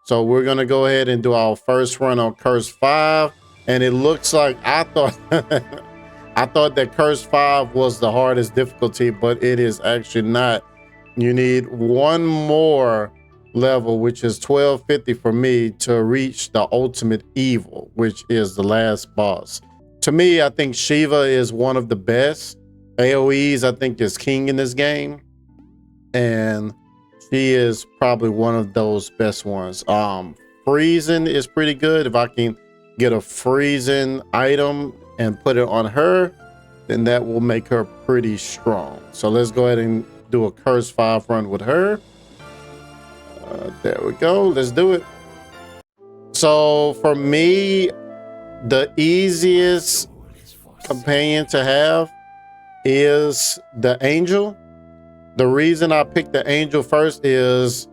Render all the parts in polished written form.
So we're gonna go ahead and do our first run on Curse 5. And it looks like I thought I thought that Curse 5 was the hardest difficulty, but it is actually not. You need one more level, which is 1250 for me, to reach the ultimate evil, which is the last boss. To me, I think Shiva is one of the best. AoEs, I think, is king in this game. And she is probably one of those best ones. Freezing is pretty good. If I can get a freezing item and put it on her, then that will make her pretty strong. So let's go ahead and do a Curse 5 run with her. There we go. Let's do it. So for me, the easiest companion to have is the Angel. The reason I picked the Angel first is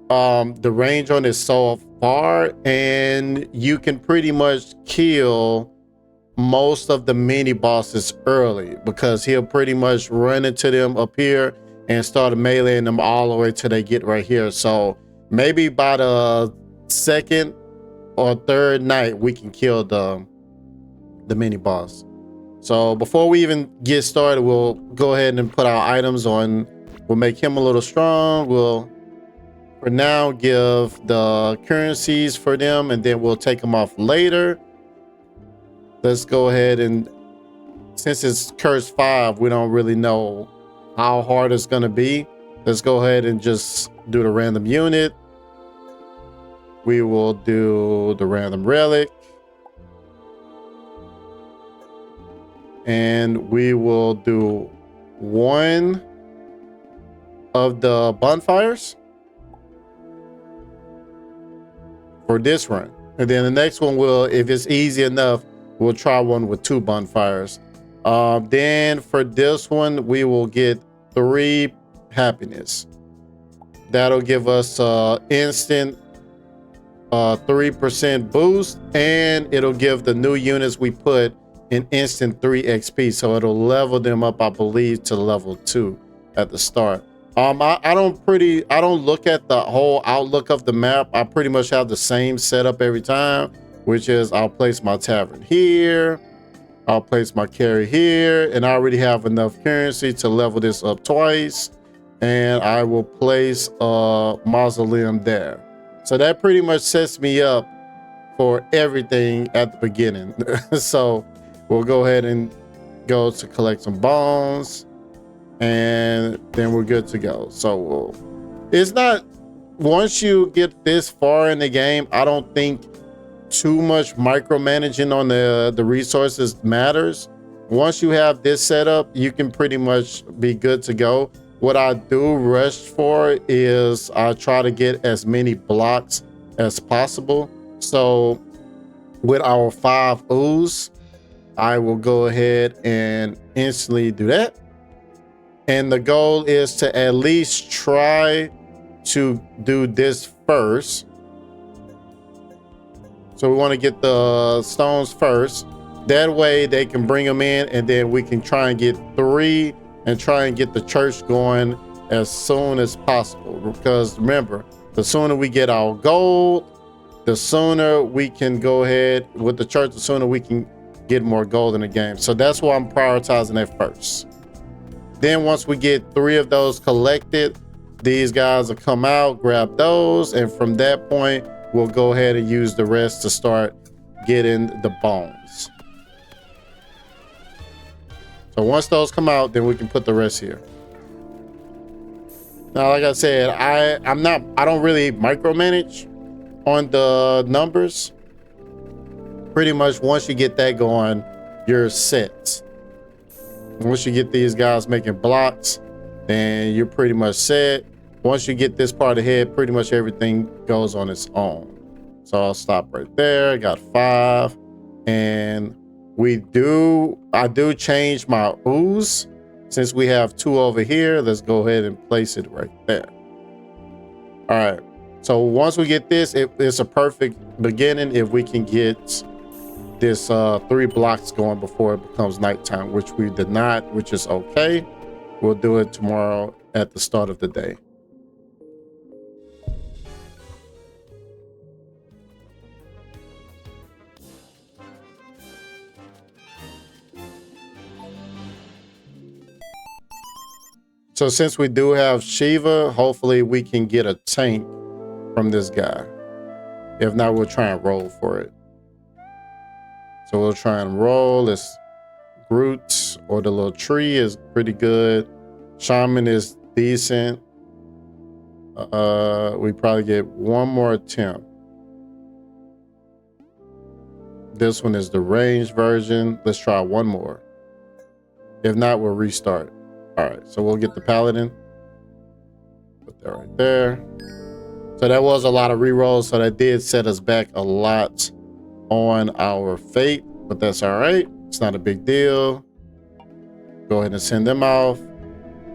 the range on is so far, and you can pretty much kill most of the mini bosses early, because he'll pretty much run into them up here and start meleeing them all the way till they get right here. So maybe by the second or third night we can kill the mini boss. So before we even get started, we'll go ahead and put our items on. We'll make him a little strong. We'll for now give the currencies for them, and then we'll take them off later. Let's go ahead, and since it's Curse 5, we don't really know how hard it's gonna be. Let's go ahead and just do the random unit. We will do the random relic. And we will do one of the bonfires for this run. And then the next one will, if it's easy enough, we'll try one with 2 bonfires. Then for this one, we will get 3 happiness. That'll give us instant 3% boost, and it'll give the new units we put an instant 3 XP. So it'll level them up, I believe, to level 2 at the start. I don't look at the whole outlook of the map. I pretty much have the same setup every time, which is I'll place my tavern here, I'll place my carry here, and I already have enough currency to level this up twice, and I will place a mausoleum there. So that pretty much sets me up for everything at the beginning. So we'll go ahead and go to collect some bones, and then we're good to go. So it's not, once you get this far in the game, I don't think too much micromanaging on the resources matters. Once you have this set up, you can pretty much be good to go. What I do rush for is I try to get as many blocks as possible. So with our 5 ooze, I will go ahead and instantly do that. And the goal is to at least try to do this first. So we want to get the stones first. That way they can bring them in, and then we can try and get 3 and try and get the church going as soon as possible. Because remember, the sooner we get our gold, the sooner we can go ahead with the church, the sooner we can get more gold in the game. So that's why I'm prioritizing that first. Then once we get 3 of those collected, these guys will come out, grab those, and from that point, we'll go ahead and use the rest to start getting the bones. So once those come out, then we can put the rest here. Now, like I said, I don't really micromanage on the numbers. Pretty much once you get that going, you're set. Once you get these guys making blocks, then you're pretty much set. Once you get this part ahead, pretty much everything goes on its own. So I'll stop right there. I got 5. And I do change my ooze. Since we have 2 over here, let's go ahead and place it right there. All right. So once we get this, it's a perfect beginning if we can get this 3 blocks going before it becomes nighttime, which we did not, which is okay. We'll do it tomorrow at the start of the day. So since we do have Shiva, hopefully we can get a tank from this guy. If not, we'll try and roll for it. So we'll try and roll. This Groot or the little tree is pretty good. Shaman is decent. We probably get one more attempt. This one is the ranged version. Let's try one more. If not, we'll restart. All right, so we'll get the paladin. Put that right there. So that was a lot of rerolls, so that did set us back a lot on our fate, but that's all right. It's not a big deal. Go ahead and send them off.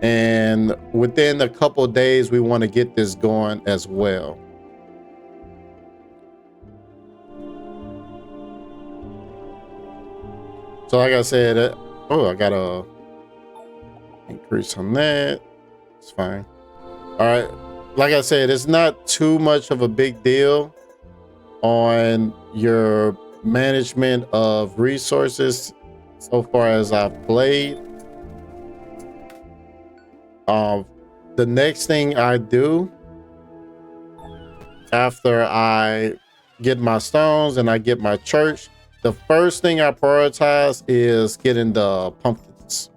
And within a couple of days, we want to get this going as well. So like I said, I got to increase on that. It's fine. All right. Like I said, it's not too much of a big deal on your management of resources so far as I've played. The next thing I do after I get my stones and I get my church, the first thing I prioritize is getting the pumpkins.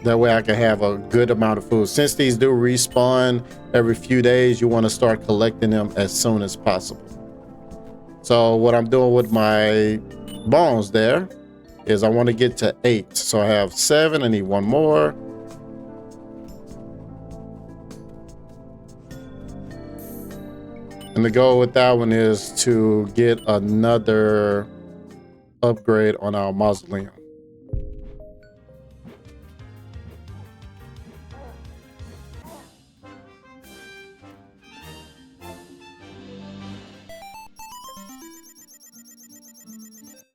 That way I can have a good amount of food. Since these do respawn every few days, you want to start collecting them as soon as possible. So what I'm doing with my bones there is I want to get to 8. So I have 7, I need one more. And the goal with that one is to get another upgrade on our mausoleum.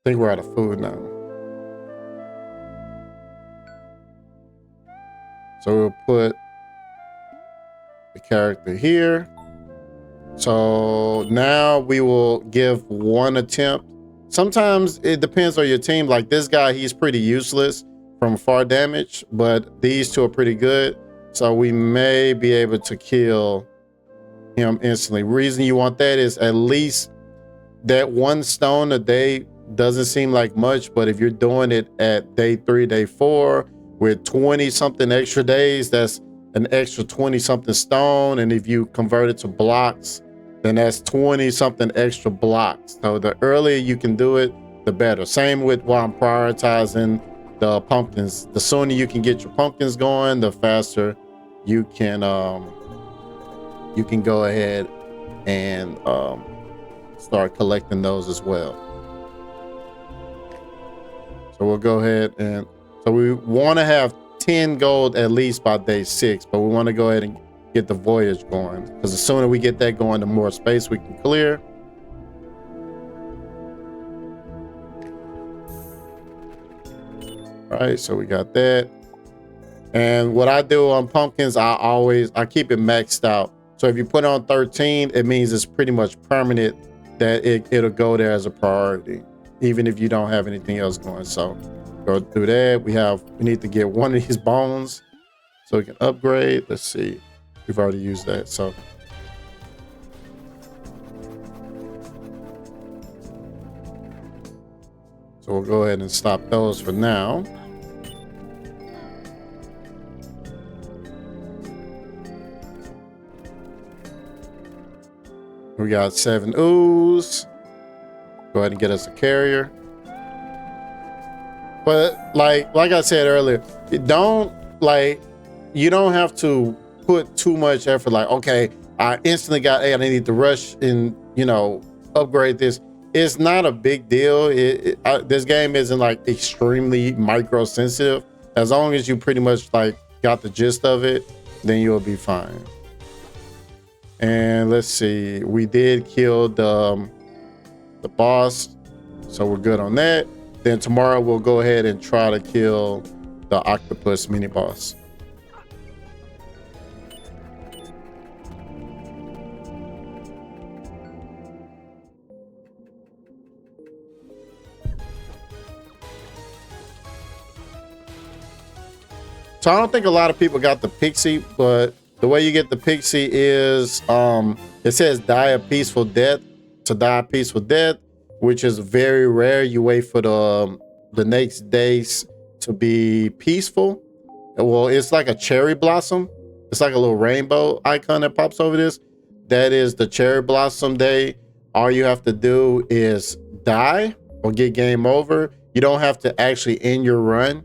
I think we're out of food now. So we'll put the character here. So now we will give one attempt. Sometimes it depends on your team. Like this guy, he's pretty useless from far damage, but these two are pretty good. So we may be able to kill him instantly. Reason you want that is at least that one stone a day doesn't seem like much, but if you're doing it at day 3, day 4, with 20 something extra days, that's an extra 20 something stone. And if you convert it to blocks, then that's 20 something extra blocks. So the earlier you can do it, the better. Same with why I'm prioritizing the pumpkins. The sooner you can get your pumpkins going, the faster you can go ahead and start collecting those as well. So we'll go ahead and so we want to have 10 gold at least by day 6, but we want to go ahead and get the voyage going, because the sooner we get that going, the more space we can clear. All right, so we got that. And what I do on pumpkins, I keep it maxed out. So if you put it on 13, it means it's pretty much permanent that it'll go there as a priority, even if you don't have anything else going. So go through that. We need to get one of these bones so we can upgrade. Let's see. We've already used that. So we'll go ahead and stop those for now. We got 7 ooze. Go ahead and get us a carrier. But like I said earlier, you don't have to put too much effort. Like, okay, I instantly got 8. I need to rush and upgrade this. It's not a big deal. This game isn't like extremely micro sensitive. As long as you pretty much got the gist of it, then you'll be fine. And let's see, we did kill the boss, so we're good on that. Then tomorrow we'll go ahead and try to kill the octopus mini boss. So I don't think a lot of people got the Pixie, but the way you get the Pixie is it says die a peaceful death. To die a peaceful death, which is very rare. You wait for the next days to be peaceful. Well, it's like a cherry blossom. It's like a little rainbow icon that pops over this. That is the cherry blossom day. All you have to do is die or get game over. You don't have to actually end your run.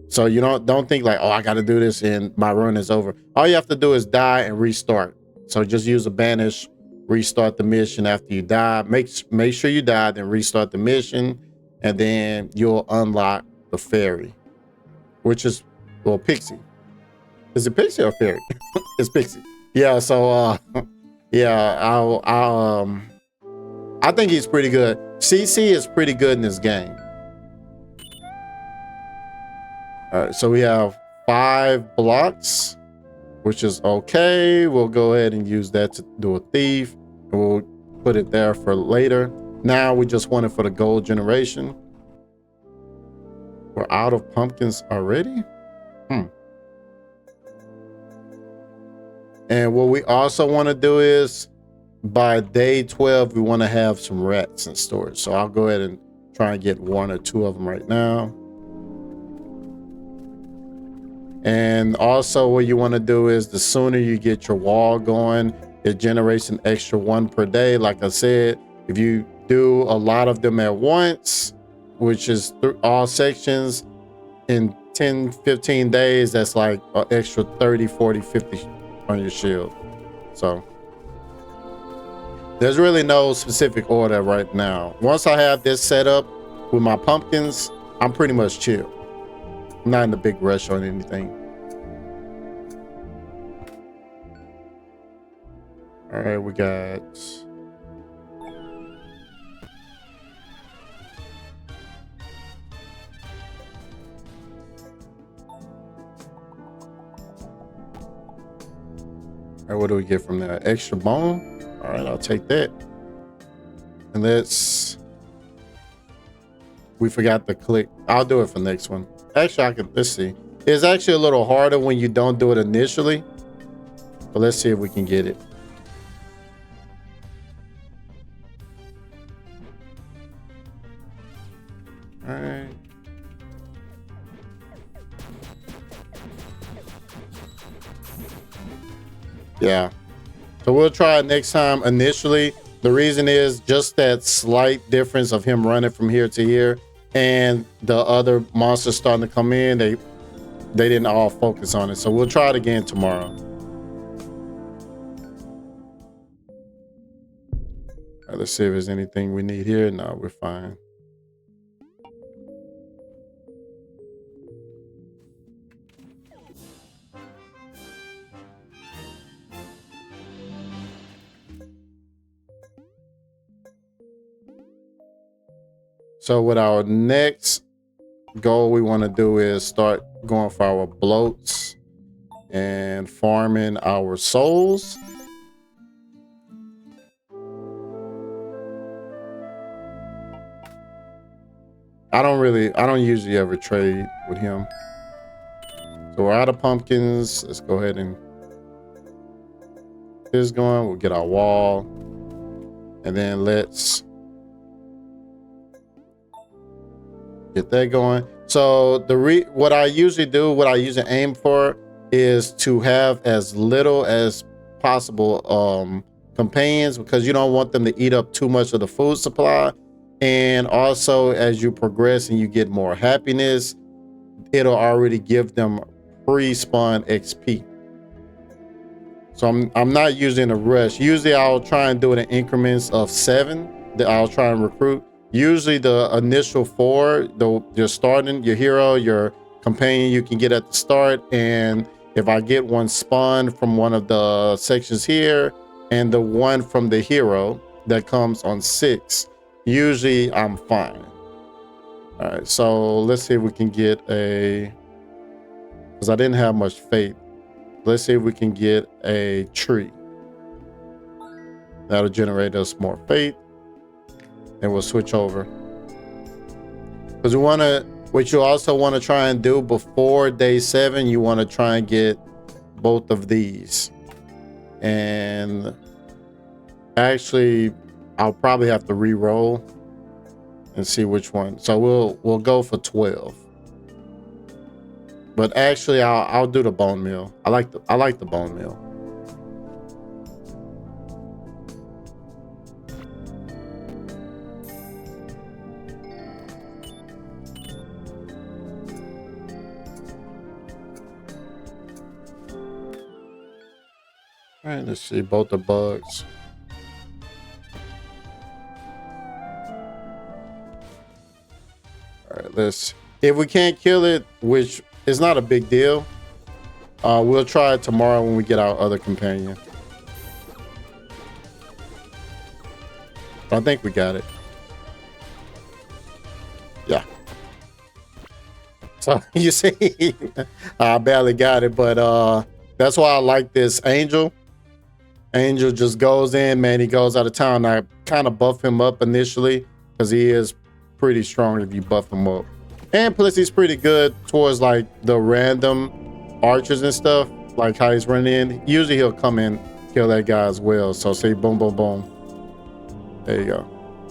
So you don't think like, oh, I got to do this and my run is over. All you have to do is die and restart. So just use a banish, restart the mission after you die. Make sure you die, then restart the mission, and then you'll unlock the fairy, which is, well, Pixie. Is it Pixie or fairy? It's Pixie. Yeah. So yeah, I think he's pretty good. CC is pretty good in this game. All right, so we have 5 blocks, which is okay. We'll go ahead and use that to do a thief, and we'll put it there for later. Now we just want it for the gold generation. We're out of pumpkins already? And what we also want to do is by day 12, we want to have some rats in storage. So I'll go ahead and try and get 1 or 2 of them right now. And also what you want to do is the sooner you get your wall going, it generates an extra 1 per day. Like I said, if you do a lot of them at once, which is all sections in 10, 15 days, that's like an extra 30, 40, 50 on your shield. So there's really no specific order right now. Once I have this set up with my pumpkins, I'm pretty much chill. I'm not in a big rush on anything. All right, we got all right, what do we get from there? Extra bone? All right, I'll take that. And we forgot to click. I'll do it for next one. Actually, let's see. It's actually a little harder when you don't do it initially, but let's see if we can get it. All right. Yeah. So we'll try it next time initially. The reason is just that slight difference of him running from here to here and the other monsters starting to come in. They didn't all focus on it. So we'll try it again tomorrow. All right, let's see if there's anything we need here. No, we're fine. So with our next goal we want to do is start going for our bloats and farming our souls. I don't usually ever trade with him. So we're out of pumpkins. Let's go ahead and get this going. We'll get our wall, and then let's get that going. So what I usually aim for is to have as little as possible companions, because you don't want them to eat up too much of the food supply. And also, as you progress and you get more happiness, it'll already give them pre-spawn XP. So I'm not using a rush. Usually I'll try and do it in increments of 7 that I'll try and recruit. Usually the initial 4, you're starting your hero, your companion you can get at the start. And if I get one spawn from one of the sections here and the one from the hero that comes on 6, usually I'm fine. All right, so let's see if we can get because I didn't have much faith. Let's see if we can get a tree. That'll generate us more faith. And we'll switch over. Because we want to What you also want to try and do before day 7, you want to try and get both of these. And actually, I'll probably have to re-roll and see which one. So we'll go for 12. But actually, I'll do the bone meal. I like the bone meal. All right, let's see both the bugs. All right, let's. If we can't kill it, which is not a big deal, we'll try it tomorrow when we get our other companion. I think we got it. Yeah. So you see, I barely got it, but that's why I like this Angel. Angel just goes in, man. He goes out of town. I kind of buff him up initially because he is pretty strong if you buff him up. And plus, he's pretty good towards like the random archers and stuff, like how he's running in. Usually he'll come in, kill that guy as well. So see, boom, boom, boom. There you go.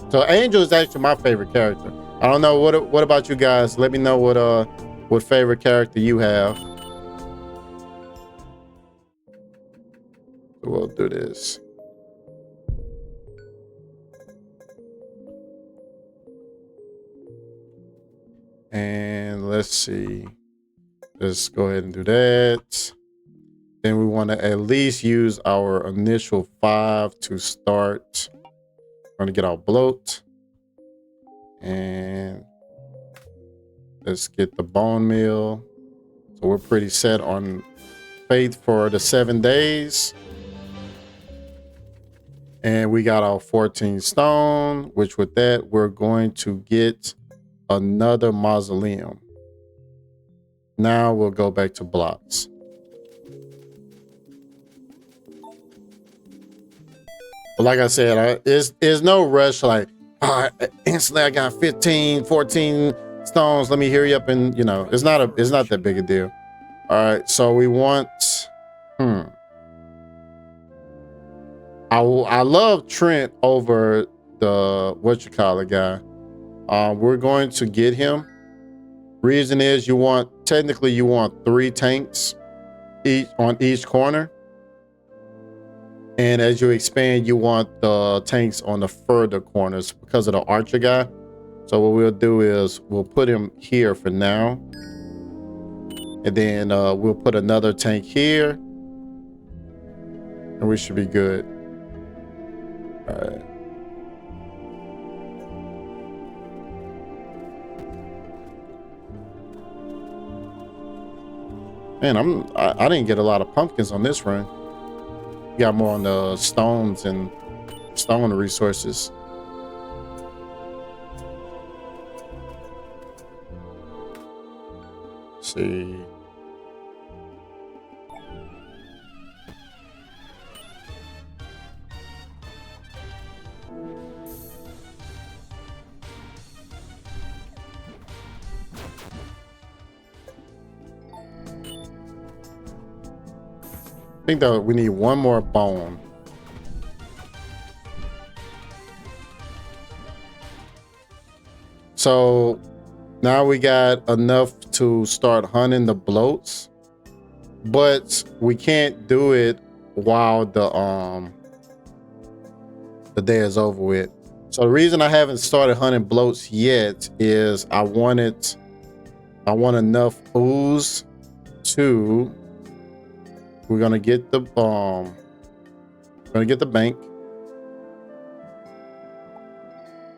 So Angel is actually my favorite character. I don't know, what about you guys? Let me know what favorite character you have. We'll do this. And let's see. Let's go ahead and do that. Then we want to at least use our initial 5 to start. We're going to get our bloat. And let's get the bone meal. So we're pretty set on faith for the 7 days. And we got our 14 stone, which with that, we're going to get another mausoleum. Now we'll go back to blocks. But like I said, there's no rush. Like, instantly I got 15, 14 stones. Let me hurry up and, it's not that big a deal. All right, so we want, I love Trent over the guy. We're going to get him. Reason is you want 3 tanks on each corner. And as you expand, you want the tanks on the further corners because of the archer guy. So what we'll do is we'll put him here for now. And then we'll put another tank here. And we should be good. All right. Man, I didn't get a lot of pumpkins on this run. Got more on the stones and stone resources. Let's see. I think that we need one more bone. So now we got enough to start hunting the bloats, but we can't do it while the day is over with. So the reason I haven't started hunting bloats yet is I want enough ooze to. We're gonna get the bank,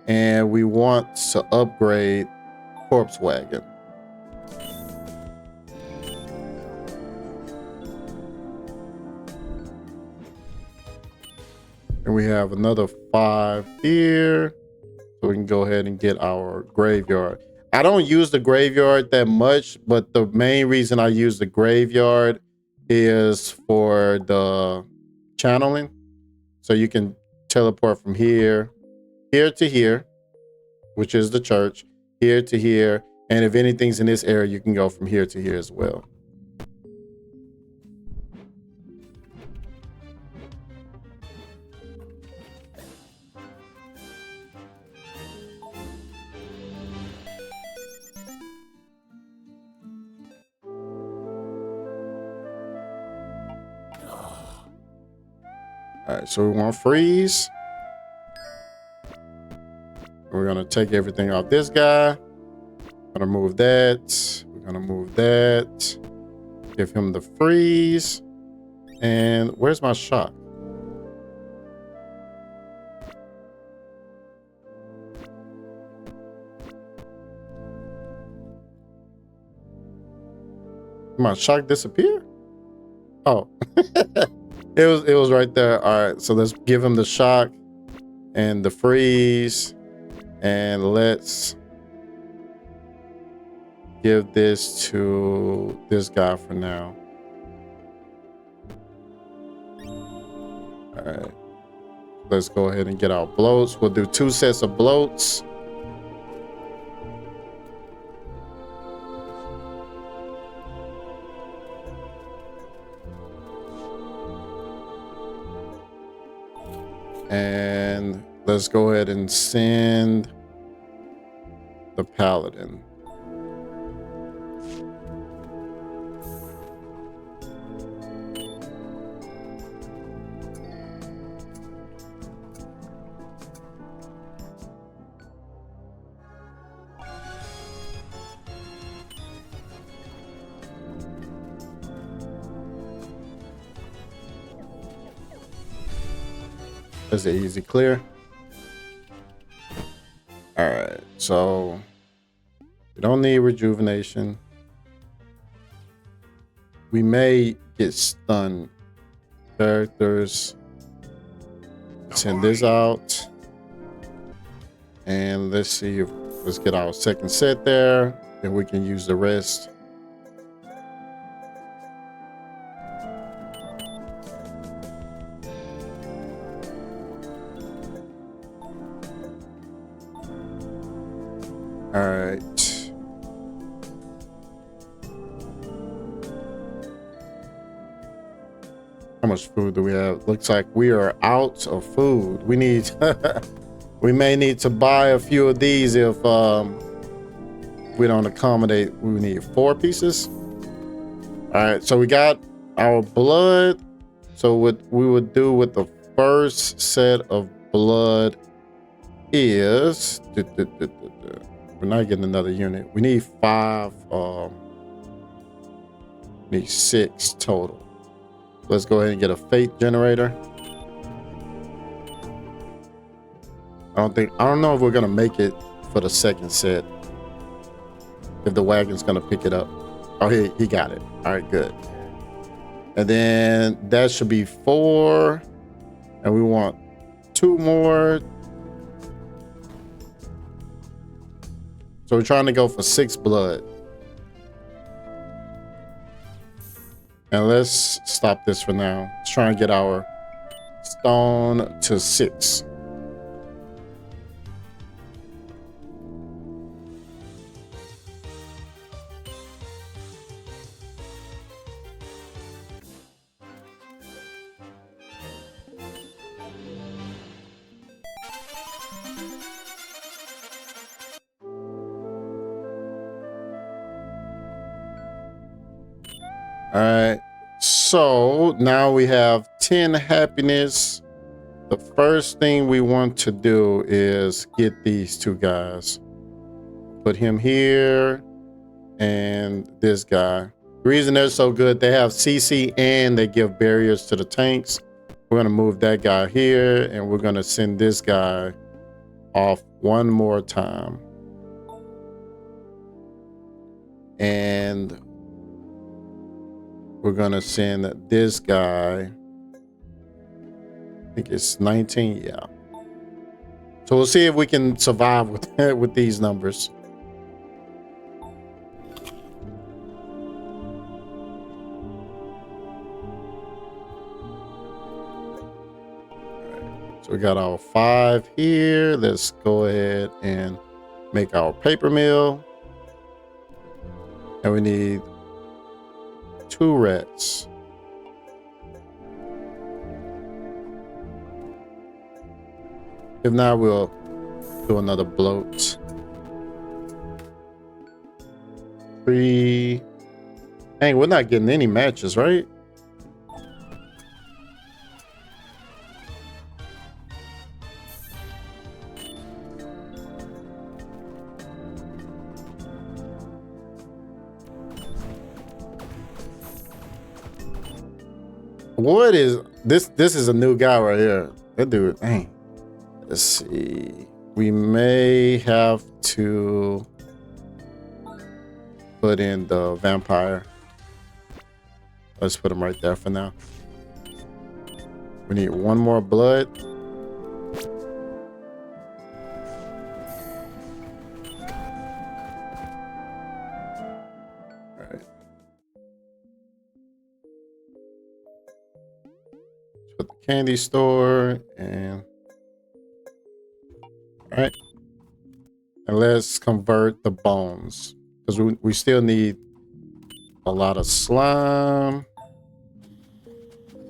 and we want to upgrade corpse wagon. And we have another 5 here, so we can go ahead and get our graveyard. I don't use the graveyard that much, but the main reason I use the graveyard is for the channeling. So you can teleport from here to here, which is the church, here to here, And if anything's in this area, you can go from here to here as well. All right, so we want freeze. We're gonna take everything off this guy. Gonna move that. We're gonna move that. Give him the freeze. And where's my shock? Did my shock disappear? Oh, it was right there. All right, so let's give him the shock and the freeze, and let's give this to this guy for now. All right, let's go ahead and get our bloats. We'll do 2 sets of bloats. And let's go ahead and send the paladin. That's an easy clear. All right, so we don't need rejuvenation. We may get stunned. Characters. Send this out. And let's see if let's get our second set there. Then we can use the rest. All right. How much food do we have? Looks like we are out of food. We need, we may need to buy a few of these if we don't accommodate. We need 4 pieces. All right, so we got our blood. So what we would do with the first set of blood is, we're not getting another unit. We need 5, need 6 total. Let's go ahead and get a fate generator. I don't know if we're gonna make it for the second set. If the wagon's gonna pick it up. Oh, he got it. All right, good. And then that should be 4. And we want 2 more. So we're trying to go for 6 blood. And let's stop this for now. Let's try and get our stone to 6. All right, so now we have 10 happiness. The first thing we want to do is get these 2 guys. Put him here and this guy. The reason they're so good, they have CC and they give barriers to the tanks. We're gonna move that guy here and we're gonna send this guy off one more time. And we're gonna send this guy. I think it's 19, yeah. So we'll see if we can survive with with these numbers. So we got our 5 here. Let's go ahead and make our paper mill. And we need 2 rats. If not, we'll do another bloat. 3. Dang, we're not getting any matches, right? What is this? This is a new guy right here. That dude, dang. Let's see. We may have to put in the vampire. Let's put him right there for now. We need 1 more blood. All right. Put the candy store and all right. And let's convert the bones because we still need a lot of slime.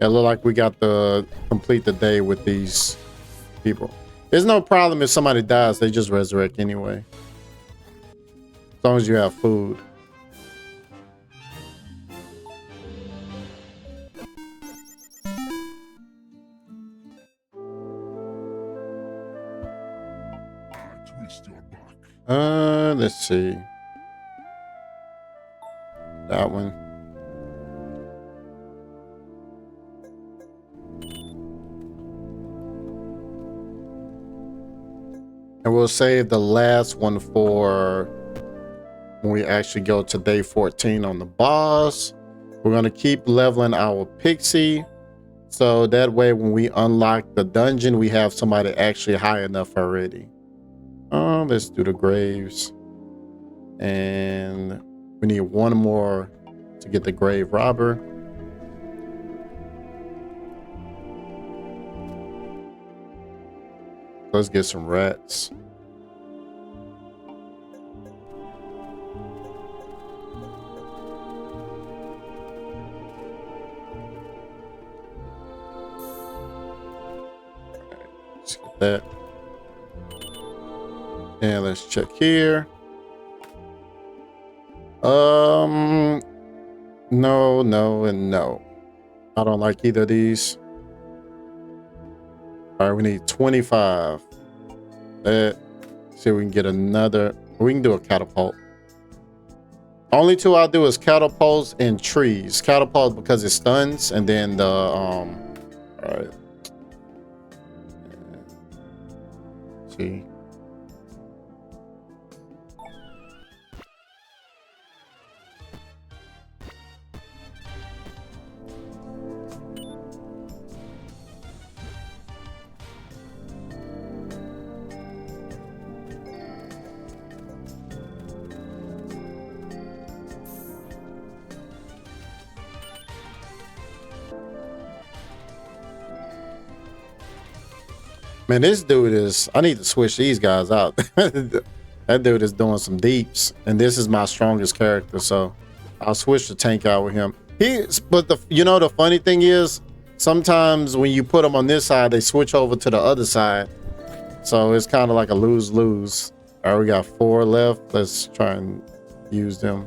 It look like we got to complete the day with these people. There's no problem if somebody dies, they just resurrect anyway. As long as you have food. Let's see. That one. And we'll save the last one for when we actually go to day 14 on the boss. We're going to keep leveling our pixie. So that way when we unlock the dungeon, we have somebody actually high enough already. Let's do the graves. And we need 1 more to get the grave robber. Let's get some rats. Let's get that. And let's check here. No, no, and no. I don't like either of these. All right, we need 25. Let's see if we can get another. We can do a catapult. Only 2 I'll do is catapults and trees. Catapult because it stuns, and then the all right. Let's see. Man, this dude is, I need to switch these guys out. That dude is doing some deeps, and this is my strongest character, so I'll switch the tank out with him. But the funny thing is, sometimes when you put them on this side, they switch over to the other side. So it's kind of like a lose-lose. All right, we got 4 left. Let's try and use them.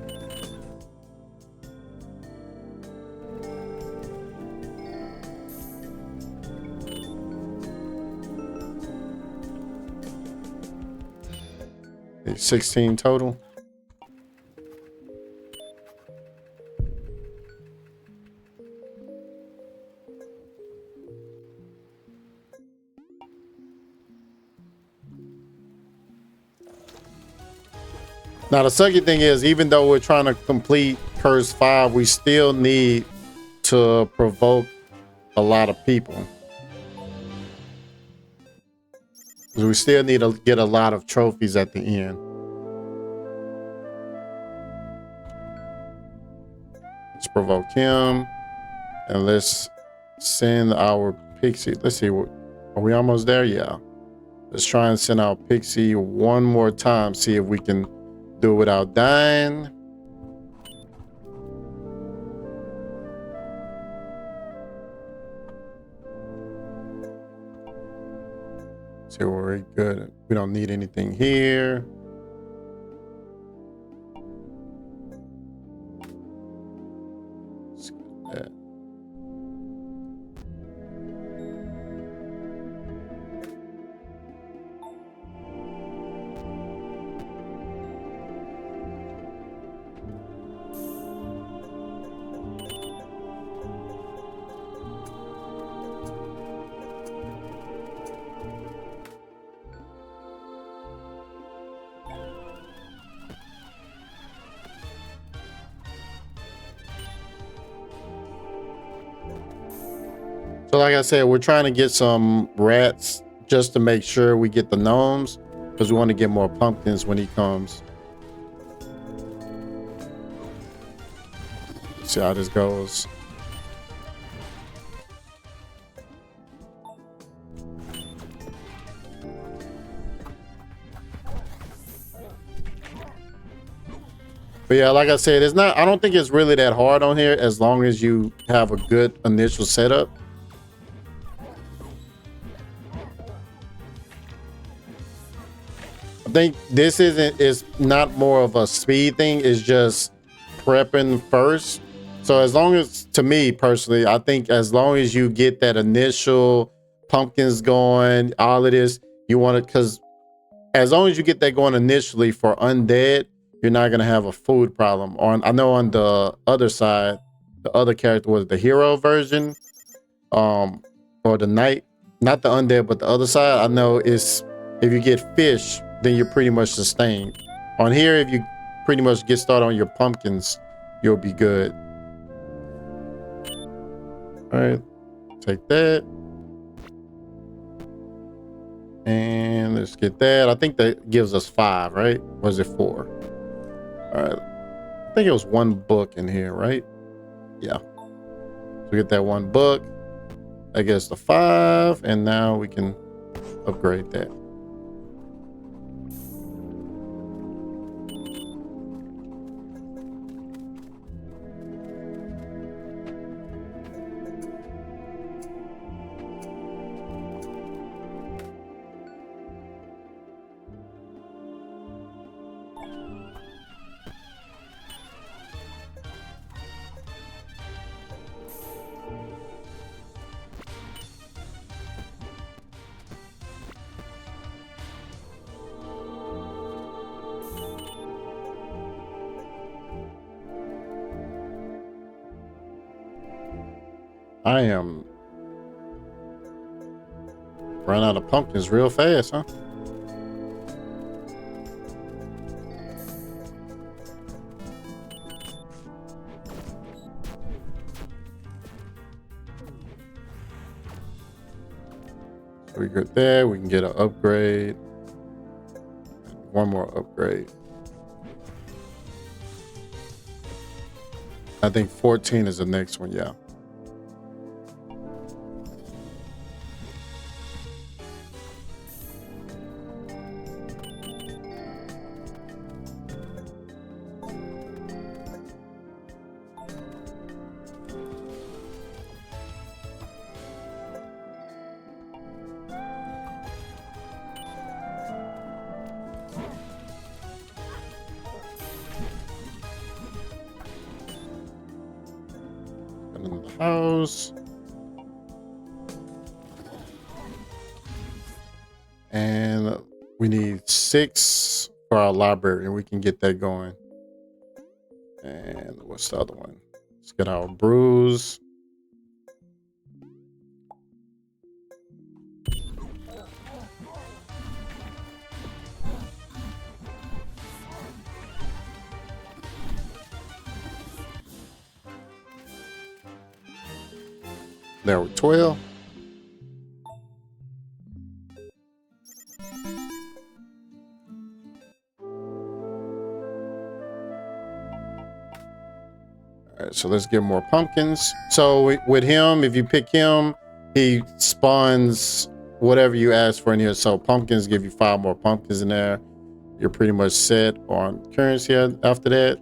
It's 16 total. Now the second thing is, even though we're trying to complete Curse 5, we still need to provoke a lot of people. We still need to get a lot of trophies at the end. Let's provoke him. And let's send our pixie. Let's see, are we almost there? Yeah. Let's try and send our pixie 1 more time. See if we can do it without dying. So we're good. We don't need anything here. Let's get that. So like I said, we're trying to get some rats just to make sure we get the gnomes, because we want to get more pumpkins when he comes. See how this goes. But yeah, like I said, it's not, I don't think it's really that hard on here as long as you have a good initial setup. I think this is not more of a speed thing, it's just prepping first. So as long as, to me personally, I think as long as you get that initial pumpkins going, all of this, you want to, because as long as you get that going initially for undead, you're not going to have a food problem. I know on the other side, the other character was the hero version, or the knight, not the undead, but the other side. I know is if you get fish, then you're pretty much sustained. On here, if you pretty much get started on your pumpkins, you'll be good. All right, take that. And let's get that. I think that gives us 5, right? Was it 4? All right. I think it was 1 book in here, right? Yeah. So we get that 1 book. That gets the 5, and now we can upgrade that. I am run out of pumpkins real fast, huh? So we get there, we can get an upgrade. 1 more upgrade. I think 14 is the next one, yeah. In the house. And we need 6 for our library, and we can get that going. And what's the other one? Let's get our brews. There we're 12. All right, so let's get more pumpkins. So with him, if you pick him, he spawns whatever you ask for in here. So pumpkins give you 5 more pumpkins in there. You're pretty much set on currency after that.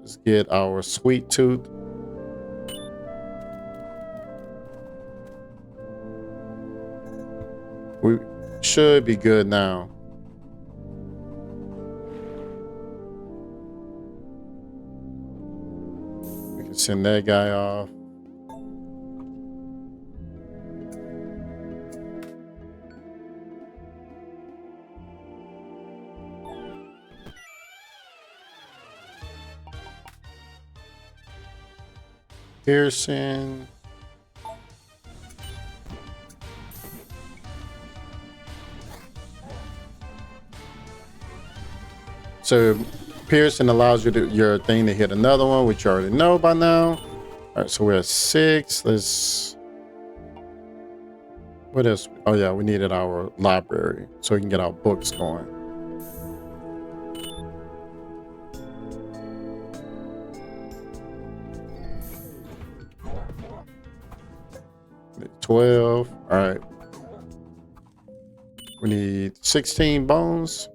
Let's get our sweet tooth. should be good now. We can send that guy off. Pearson. So Pearson allows you to, your thing to hit another one, which you already know by now. All right, so we're at 6. Let's. What else? Oh yeah, we needed our library so we can get our books going. $12. All right. We need 16 bones.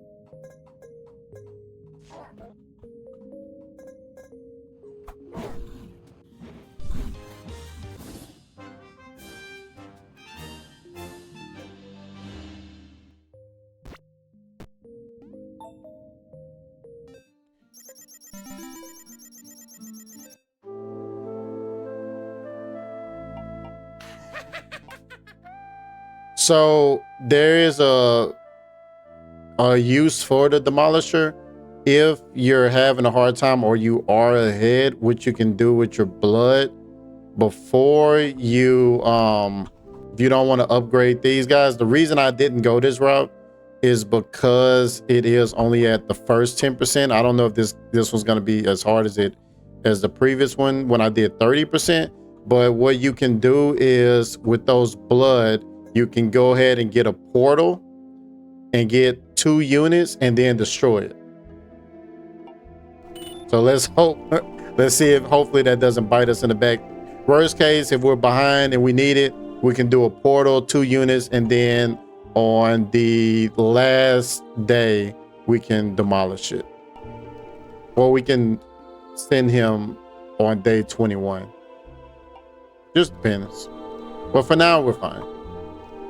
So there is a use for the demolisher. If you're having a hard time or you are ahead, what you can do with your blood before you if you don't want to upgrade these guys. The reason I didn't go this route is because it is only at the first 10%. I don't know if this one's going to be as hard as the previous one when I did 30%. But what you can do is with those blood, you can go ahead and get a portal and get 2 units and then destroy it. So let's see if hopefully that doesn't bite us in the back. Worst case, if we're behind and we need it, we can do a portal, 2 units, and then on the last day, we can demolish it. Or we can send him on day 21. Just depends. But for now, we're fine.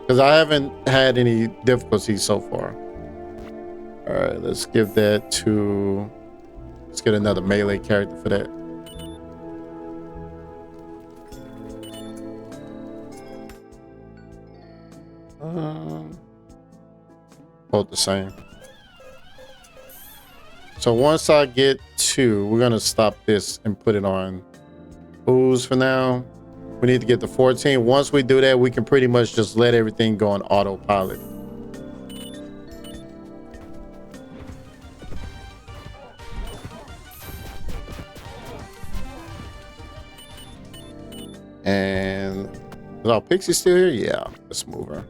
Because I haven't had any difficulties so far. All right, let's give that to... Let's get another melee character for that. Both the same. So once I get 2, we're going to stop this and put it on ooze for now. We need to get to 14. Once we do that, we can pretty much just let everything go on autopilot. And is our Pixie still here? Yeah, let's move her.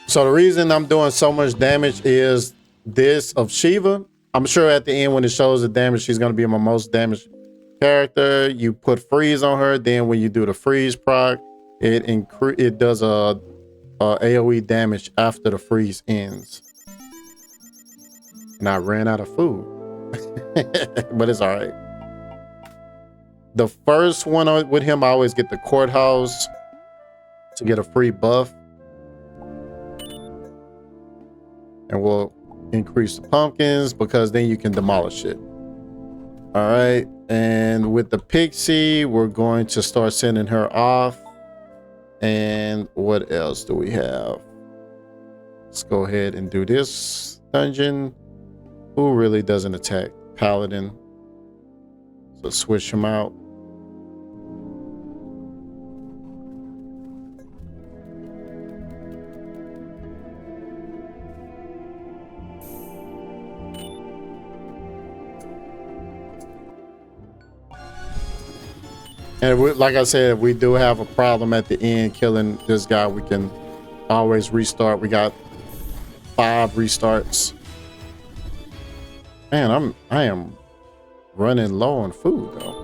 So the reason I'm doing so much damage is this of Shiva. I'm sure at the end when it shows the damage, she's going to be my most damaged character. You put freeze on her, then when you do the freeze proc, it does a AoE damage after the freeze ends. And I ran out of food, but it's all right. The first one with him, I always get the courthouse to get a free buff. And we'll increase the pumpkins because then you can demolish it. All right. And with the Pixie, we're going to start sending her off. And what else do we have? Let's go ahead and do this dungeon. Who really doesn't attack? Paladin. So switch him out. And like I said, if we do have a problem at the end killing this guy, we can always restart. We got 5 restarts. Man, I am running low on food though.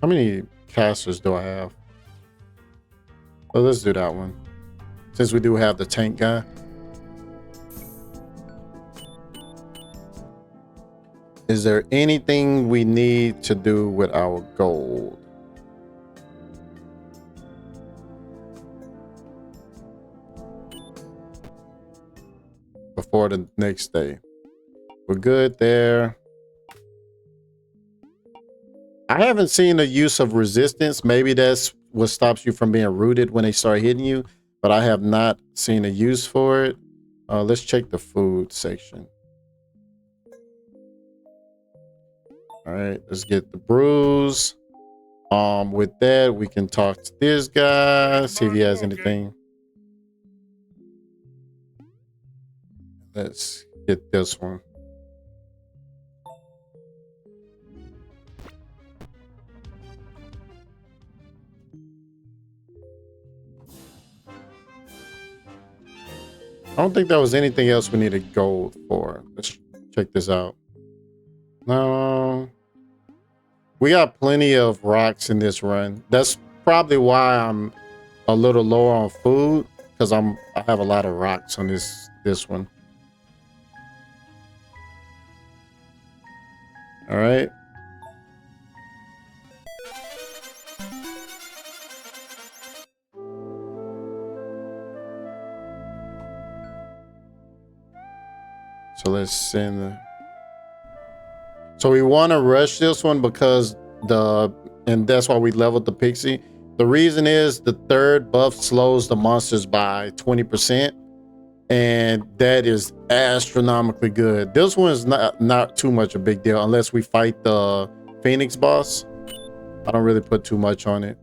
How many casters do I have? Well, let's do that one. Since we do have the tank guy. Is there anything we need to do with our gold? Before the next day. We're good there. I haven't seen the use of resistance. Maybe that's what stops you from being rooted when they start hitting you, but I have not seen a use for it. Let's check the food section. All right, let's get the brews. With that, we can talk to this guy, see if he has anything. Let's get this one. I don't think there was anything else we needed gold for. Let's check this out. No. We got plenty of rocks in this run. That's probably why I'm a little lower on food, because I have a lot of rocks on this one. All right. So let's send the... So we want to rush this one because and that's why we leveled the pixie. The reason is the third buff slows the monsters by 20%, and that is astronomically good. This one is not too much a big deal unless we fight the Phoenix boss. I don't really put too much on it.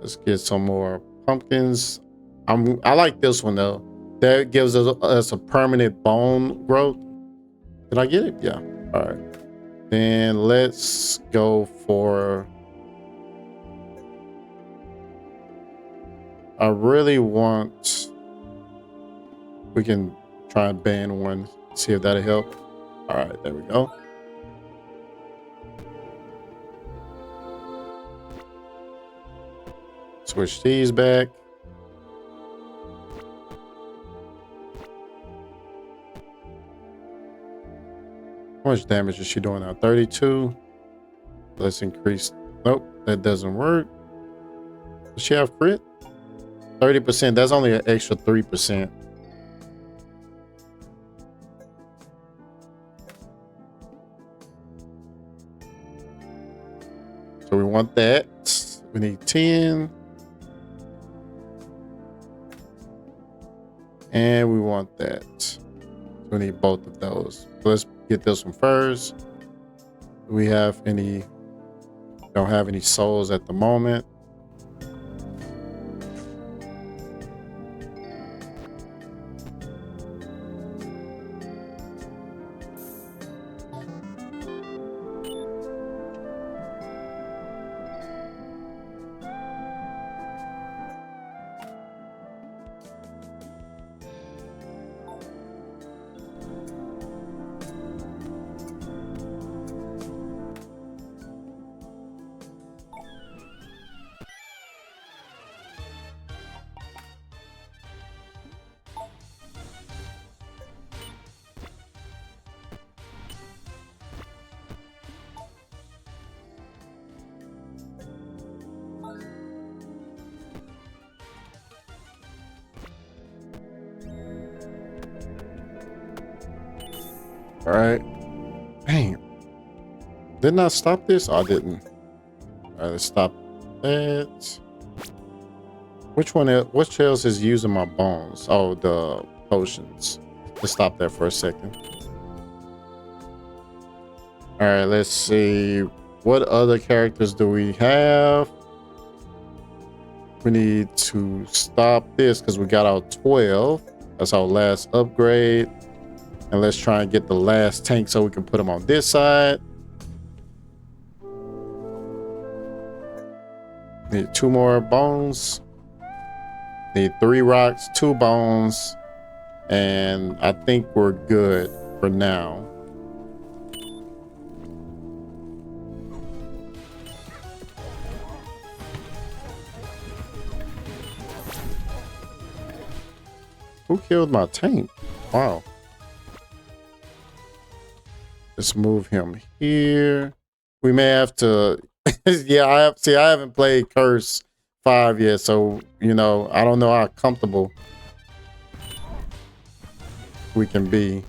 Let's get some more pumpkins. I like this one though. That gives us a permanent bone growth. Did I get it? Yeah. All right. Then let's go for... I really want... We can try and ban one, see if that'll help. All right, there we go. Switch these back. How much damage is she doing now? 32. Let's increase. Nope, that doesn't work. Does she have crit? 30%. That's only an extra 3%. So we want that. We need 10. And we want that. So we need both of those. So let's get this one first. Do we have any... Don't have any souls at the moment. All right. Dang. Didn't I stop this? Oh, I didn't. All right, let's stop that. Which one else is using my bones? Oh, the potions. Let's stop there for a second. All right, let's see. What other characters do we have? We need to stop this because we got our 12. That's our last upgrade. And let's try and get the last tank so we can put them on this side. Need 2 more bones. Need 3 rocks, 2 bones. And I think we're good for now. Who killed my tank? Wow. Let's move him here. We may have to. Yeah, I haven't played Curse 5 yet, so you know, I don't know how comfortable we can be.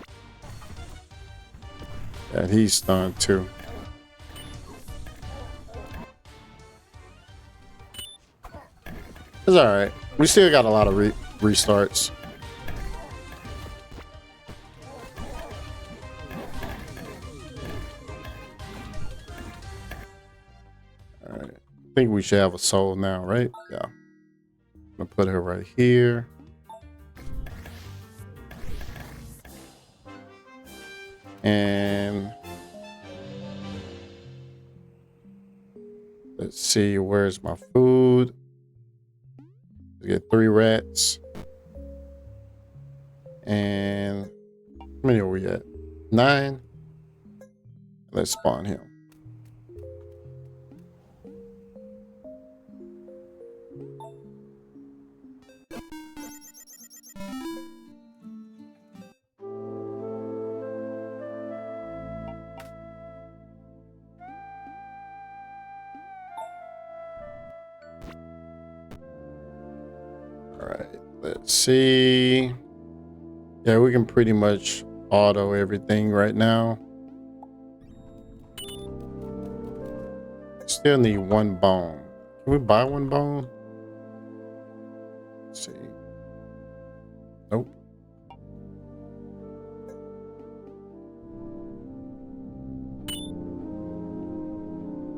And he's stunned too. It's all right. We still got a lot of restarts. All right. I think we should have a soul now, right? Yeah. I'm gonna put her right here. And let's see, where's my food? Get 3 rats. And how many are we at? 9. Let's spawn him. Let's see. Yeah, we can pretty much auto everything right now. Still need 1 bone. Can we buy 1 bone? Let's see. Nope.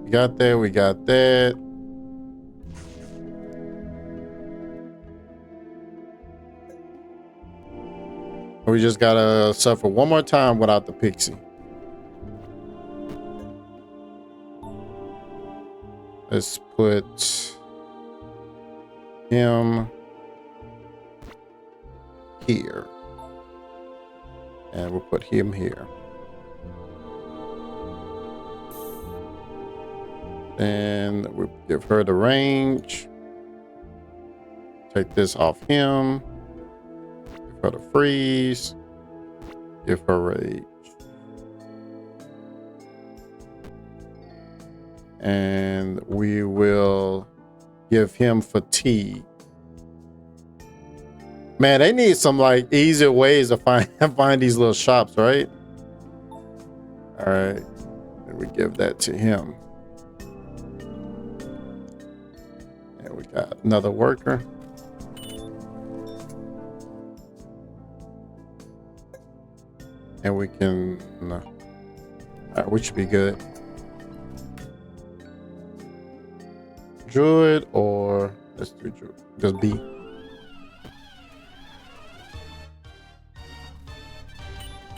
We got that. We got that. We just gotta suffer one more time without the pixie. Let's put him here. And we'll put him here. And we'll give her the range. Take this off him. Give her the freeze. Give her rage. And we will give him fatigue. Man, they need some like easier ways to find these little shops, right? All right. And we give that to him. And we got another worker. And we can, all right, we should be good. Druid, or let's do Druid. Just B.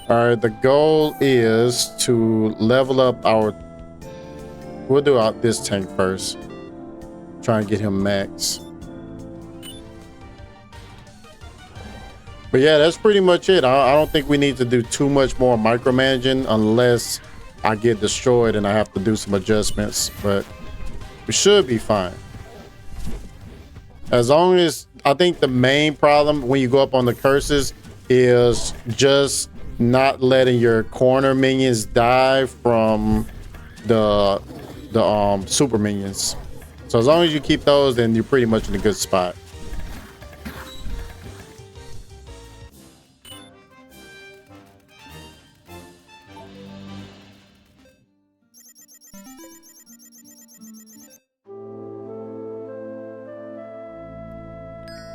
All right, the goal is to level up our, we'll do out this tank first. Try and get him max. But yeah, that's pretty much it. I don't think we need to do too much more micromanaging unless I get destroyed and I have to do some adjustments, but we should be fine. As long as, I think the main problem when you go up on the curses is just not letting your corner minions die from the super minions. So as long as you keep those, then you're pretty much in a good spot.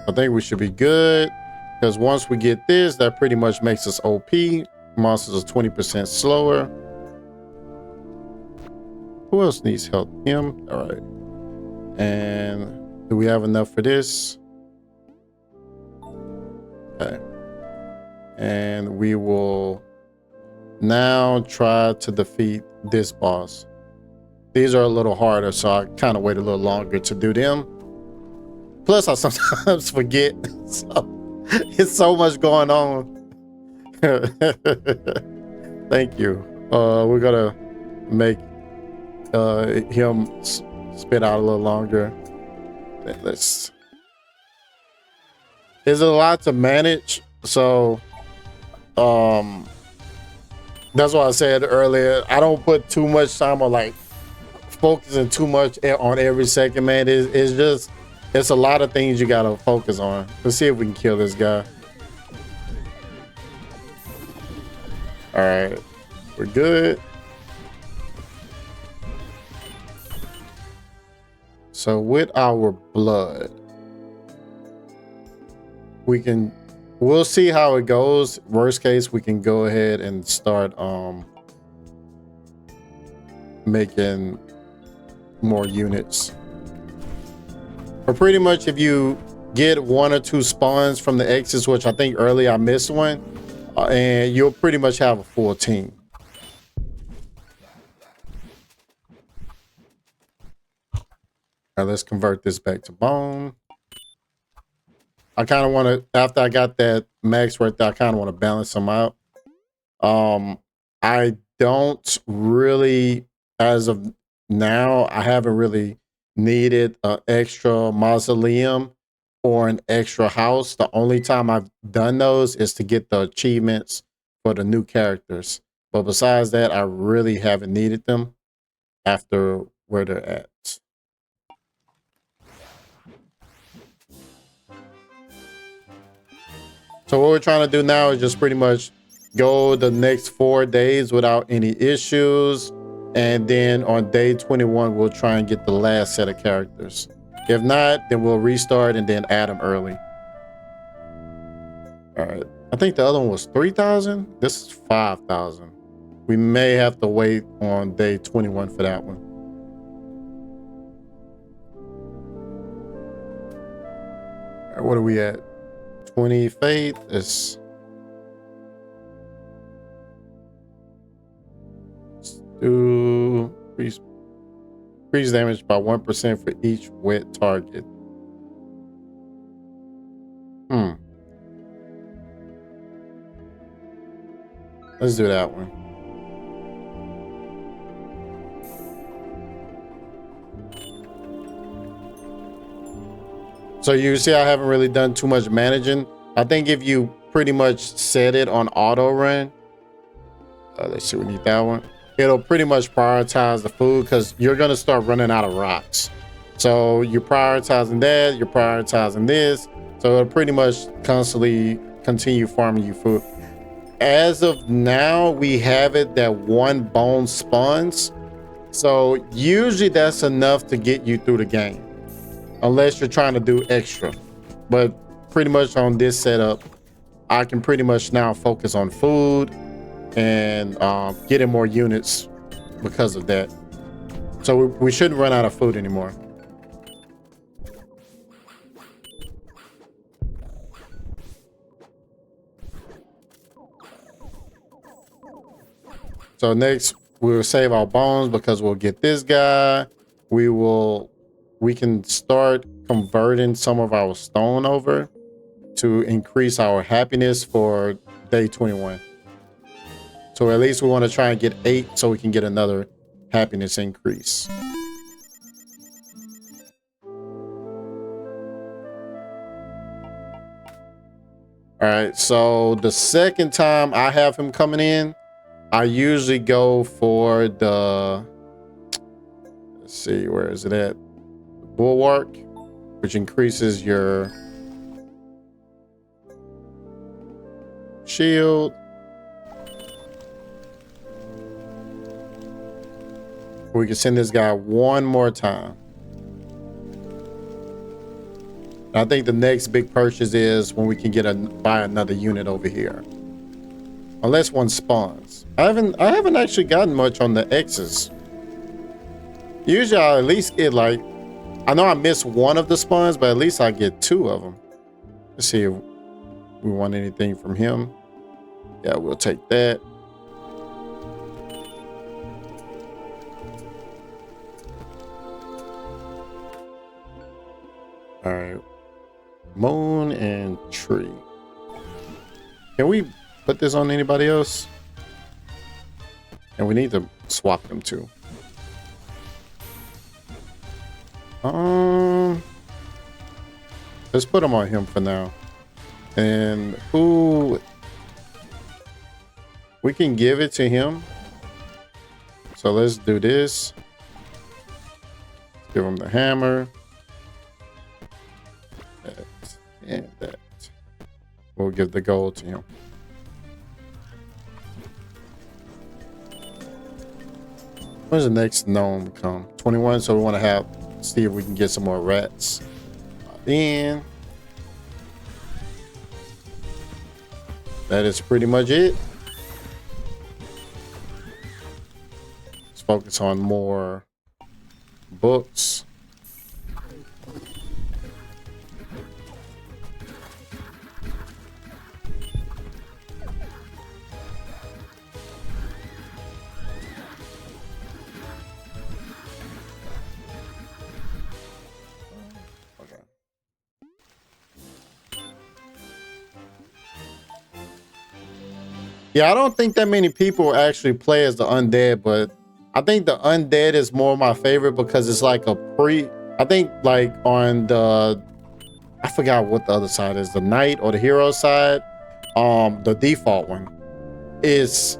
I think we should be good, because once we get this, that pretty much makes us OP. Monsters are 20% slower. Who else needs help? Him? All right. And do we have enough for this? Okay. And we will now try to defeat this boss. These are a little harder, so I kind of wait a little longer to do them. Plus, I sometimes forget. So, it's so much going on. Thank you. We're gonna make him spit out a little longer. Let's. it's a lot to manage. So that's why I said earlier, I don't put too much time on like focusing too much on every second, man. It's just, it's a lot of things you gotta focus on. Let's see if we can kill this guy. All right, we're good. So with our blood, we'll see how it goes. Worst case, we can go ahead and start making more units. But pretty much if you get 1 or 2 spawns from the X's, which I think earlier I missed one, and you'll pretty much have a full team. All right, let's convert this back to bone. I kind of want to, after I got that max right there, I kind of want to balance them out. I don't really, as of now, I haven't really needed an extra mausoleum or an extra house. The only time I've done those is to get the achievements for the new characters. But besides that, I really haven't needed them after where they're at. So what we're trying to do now is just pretty much go the next 4 days without any issues. And then on day 21, we'll try and get the last set of characters. If not, then we'll restart and then add them early. All right. I think the other one was 3,000. This is 5,000. We may have to wait on day 21 for that one. All right, what are we at? 20 faith is do increase damage by 1% for each wet target. Let's do that one. So you see, I haven't really done too much managing. I think if you pretty much set it on auto run, let's see, we need that one. It'll pretty much prioritize the food because you're going to start running out of rocks. So you're prioritizing that, you're prioritizing this. So it'll pretty much constantly continue farming you food. As of now, we have it that 1 bone spawns. So usually that's enough to get you through the game, unless you're trying to do extra. But pretty much on this setup, I can pretty much now focus on food and getting more units because of that. So we shouldn't run out of food anymore. So next we'll save our bones because we'll get this guy. We can start converting some of our stone over to increase our happiness for day 21. So at least we want to try and get 8 so we can get another happiness increase. All right, so the second time I have him coming in, I usually go for the, let's see, where is it at? Bulwark, which increases your shield. We can send this guy one more time. I think the next big purchase is when we can buy another unit over here, unless one spawns. I haven't actually gotten much on the X's. Usually I'll at least get like, I know I missed one of the spawns, but at least I get 2 of them. Let's see if we want anything from him. Yeah, we'll take that. All right, moon and tree. Can we put this on anybody else? And we need to swap them too. Let's put them on him for now. And who we can give it to him. So let's do this. Give him the hammer. That and that. We'll give the gold to him. When's the next gnome come? 21. So we want to see if we can get some more rats. Then that is pretty much it. Let's focus on more books. Yeah, I don't think that many people actually play as the undead, but I think the undead is more my favorite because it's like a I think like on the, I forgot what the other side is, the knight or the hero side, the default one is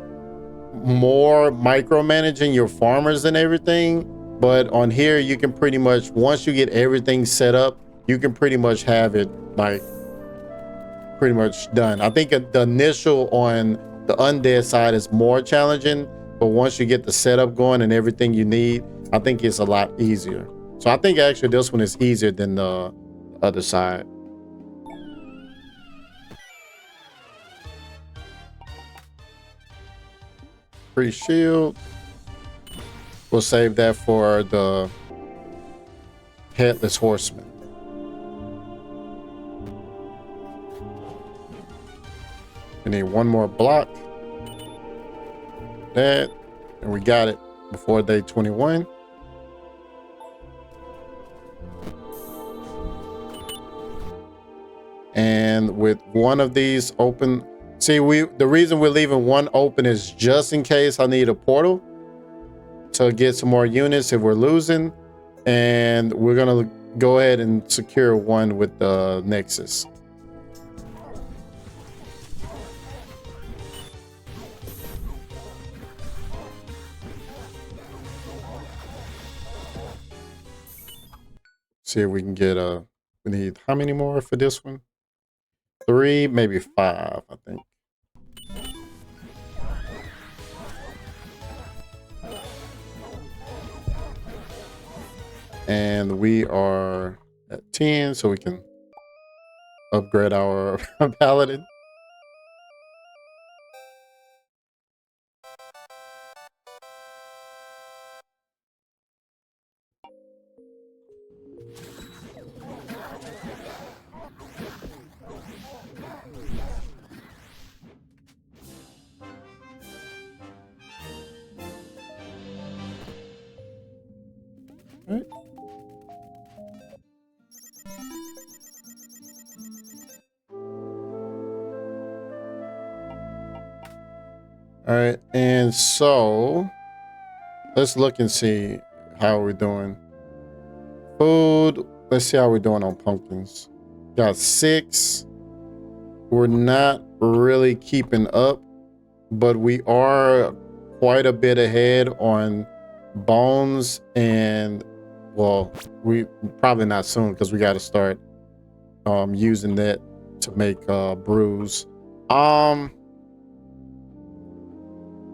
more micromanaging your farmers and everything. But on here, you can pretty much, once you get everything set up, you can pretty much have it like pretty much done. I think the initial on the undead side is more challenging, but once you get the setup going and everything you need, I think it's a lot easier. So I think actually this one is easier than the other side. Free shield. We'll save that for the headless horseman. We need one more block. That, and we got it before day 21. And with one of these open, see, the reason we're leaving one open is just in case I need a portal to get some more units if we're losing. And we're gonna go ahead and secure one with the Nexus. See if we can get we need how many more for this one? 3, maybe 5, I think. And we are at 10, so we can upgrade our paladin. All right, and so let's look and see how we're doing. Food, let's see how we're doing on pumpkins. Got 6. We're not really keeping up, but we are quite a bit ahead on bones, and well, we probably not soon because we got to start using that to make brews.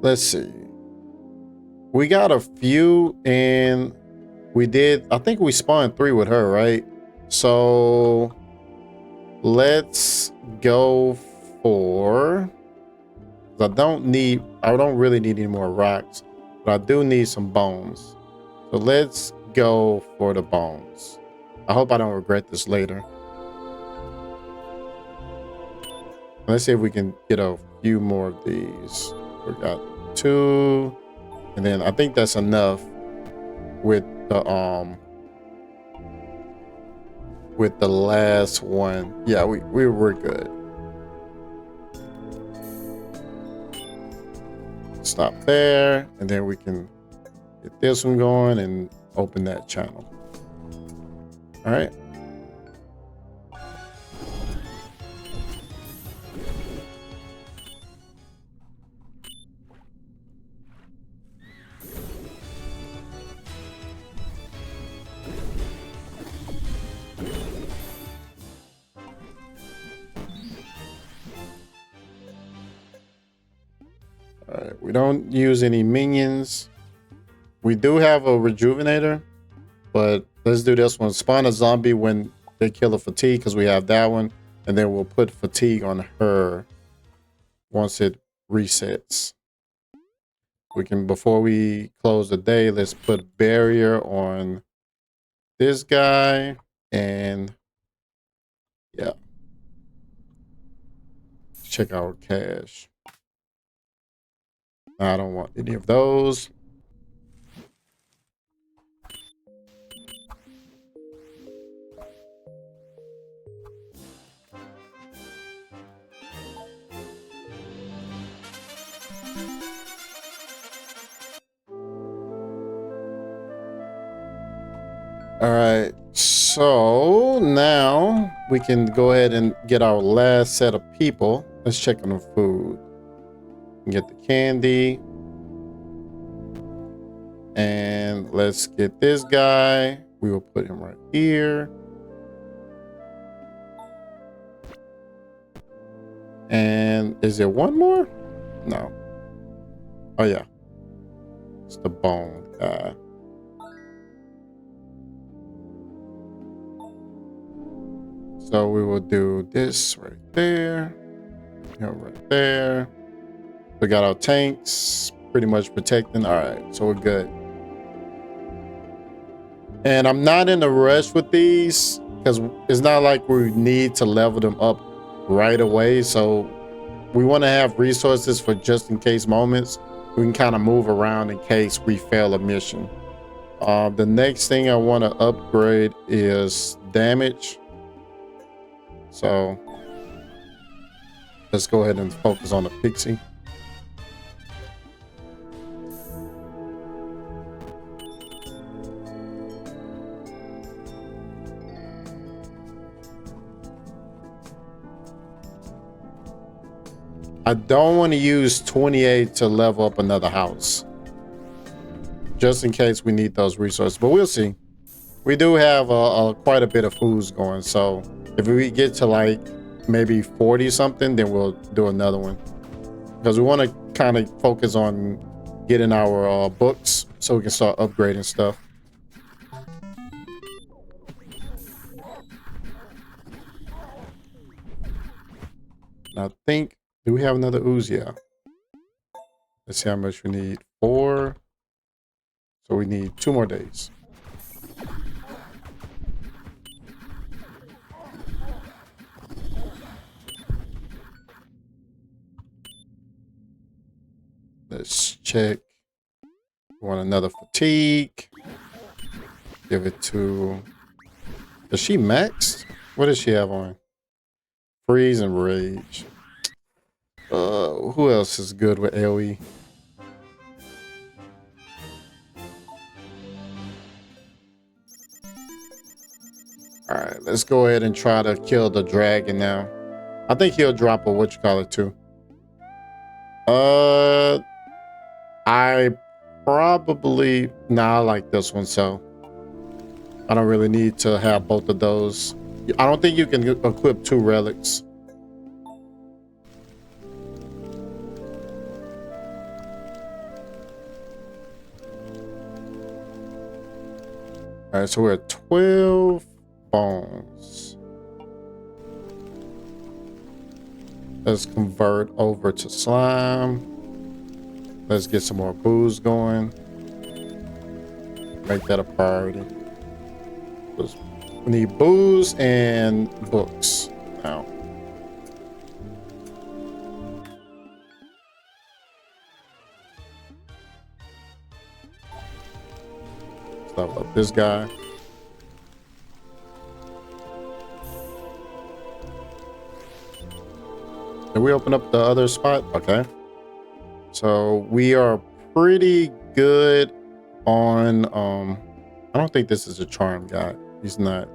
Let's see. We got a few, and we did, I think we spawned 3 with her, right? So let's go for, I don't really need any more rocks, but I do need some bones. So let's go for the bones. I hope I don't regret this later. Let's see if we can get a few more of these. We got 2, and then I think that's enough with the last one. Yeah, we were good. Stop there, and then we can get this one going and open that channel. All right. We don't use any minions. We do have a rejuvenator, but let's do this one. Spawn a zombie when they kill a fatigue, because we have that one. And then we'll put fatigue on her once it resets. We can, before we close the day, let's put barrier on this guy. And yeah, check our cash. I don't want any of those. All right, so now we can go ahead and get our last set of people. Let's check on the food. Get the candy. And let's get this guy. We will put him right here. And is there one more? No. Oh yeah. It's the bone guy. So we will do this right there. Right there. We got our tanks pretty much protecting. All right, so we're good. And I'm not in a rush with these because it's not like we need to level them up right away. So we want to have resources for just in case moments. We can kind of move around in case we fail a mission. The next thing I want to upgrade is damage. So let's go ahead and focus on the pixie. I don't want to use 28 to level up another house, just in case we need those resources, but we'll see. We do have quite a bit of foods going, so if we get to like maybe 40 something, then we'll do another one, because we want to kind of focus on getting our books so we can start upgrading stuff. I think, do we have another ooze? Yeah. Let's see how much we need. 4. So we need 2 more days. Let's check. We want another fatigue. Give it to... Is she maxed? What does she have on? Freeze and rage. Who else is good with AoE? All right, let's go ahead and try to kill the dragon now. I think he'll drop a whatchamacallit too. I probably... Nah, I like this one, so I don't really need to have both of those. I don't think you can equip 2 relics. All right, so we're at 12 bones. Let's convert over to slime. Let's get some more booze going. Make that a priority. We need booze and books now. Let's level up this guy. Did we open up the other spot? Okay. So we are pretty good on I don't think this is a charm guy. He's not.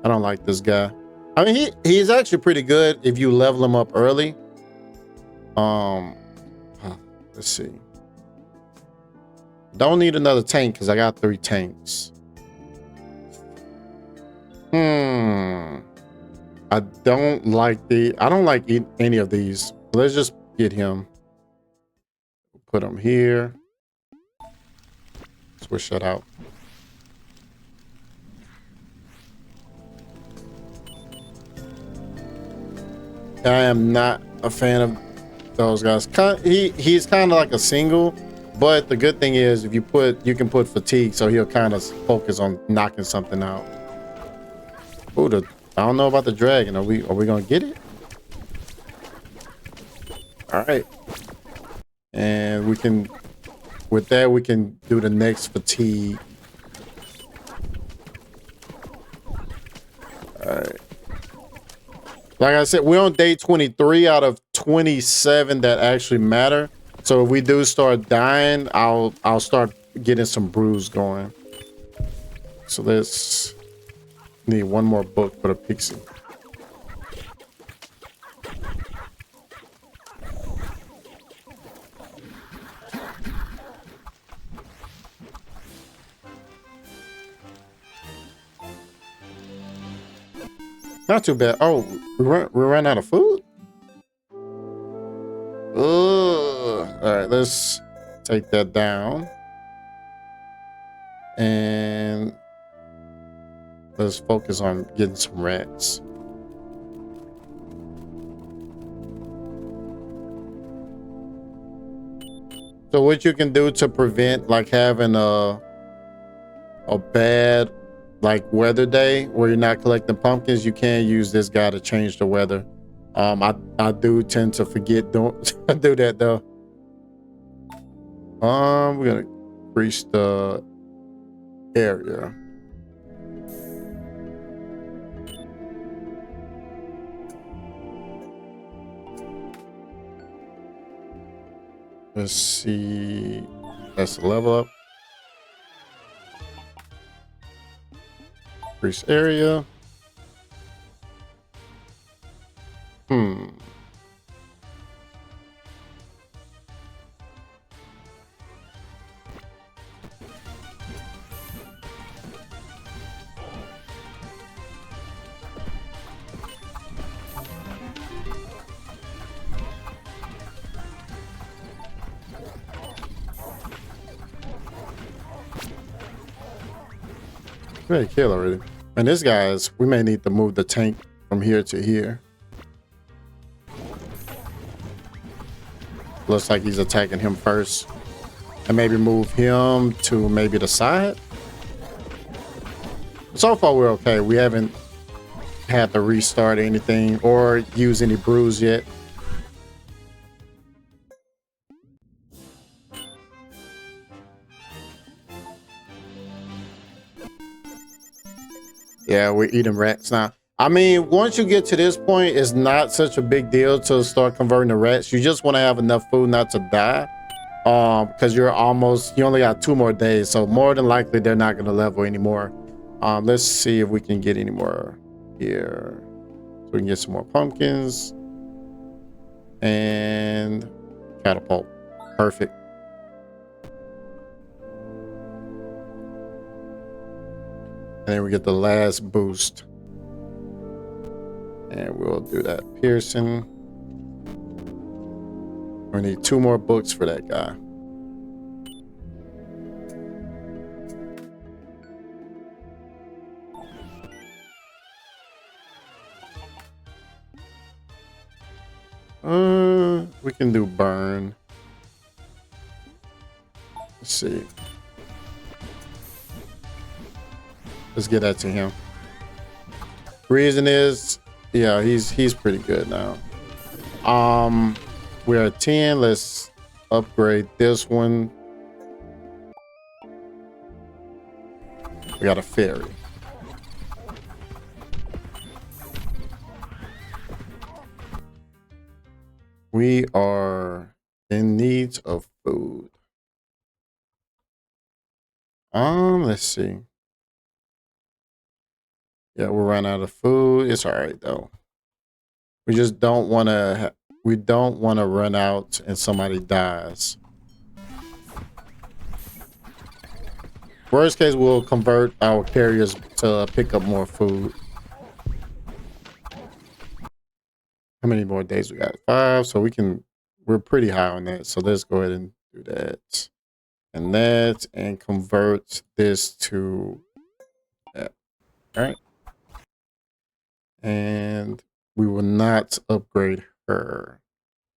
I don't like this guy. I mean, he's actually pretty good if you level him up early. Let's see. Don't need another tank because I got 3 tanks. I don't like any of these. Let's just get him. put them here. Switch that out. I am not a fan of those guys. He's kind of like a single, but the good thing is if you can put fatigue, so he'll kind of focus on knocking something out. Ooh, I don't know about the dragon. Are we gonna get it? All right, and we can do the next fatigue. All right. Like I said, we're on day 23 out of 27 that actually matter. So if we do start dying, I'll start getting some brews going. So let's need one more book for the pixie. Not too bad. Oh, we ran out of food? Ugh. All right, let's take that down. And let's focus on getting some rats. So what you can do to prevent like having a bad like weather day where you're not collecting pumpkins, you can use this guy to change the weather. I do tend to forget don't do that though. We're gonna increase the area. Let's see. That's the level up. Increase area. Ready to kill already. And this guy's, we may need to move the tank from here to here. Looks like he's attacking him first. And maybe move him to maybe the side. So far we're okay. We haven't had to restart anything or use any brews yet. Yeah, we're eating rats now. I mean, once you get to this point, it's not such a big deal to start converting to rats. You just want to have enough food not to die. Because you only got 2 more days. So more than likely, they're not going to level anymore. Let's see if we can get any more here. So we can get some more pumpkins. And catapult. Perfect. And then we get the last boost. And we'll do that. Pearson. We need 2 more books for that guy. We can do burn. Let's see. Let's get that to him. Reason is, yeah, he's pretty good now. We're at 10. Let's upgrade this one. We got a fairy. We are in need of food. Let's see. Yeah, we'll run out of food. It's all right though. We just don't want to. We don't want to run out and somebody dies. Worst case, we'll convert our carriers to pick up more food. How many more days we got? 5, so we're pretty high on that. So let's go ahead and do that and that and convert this to that. All right. And we will not upgrade her.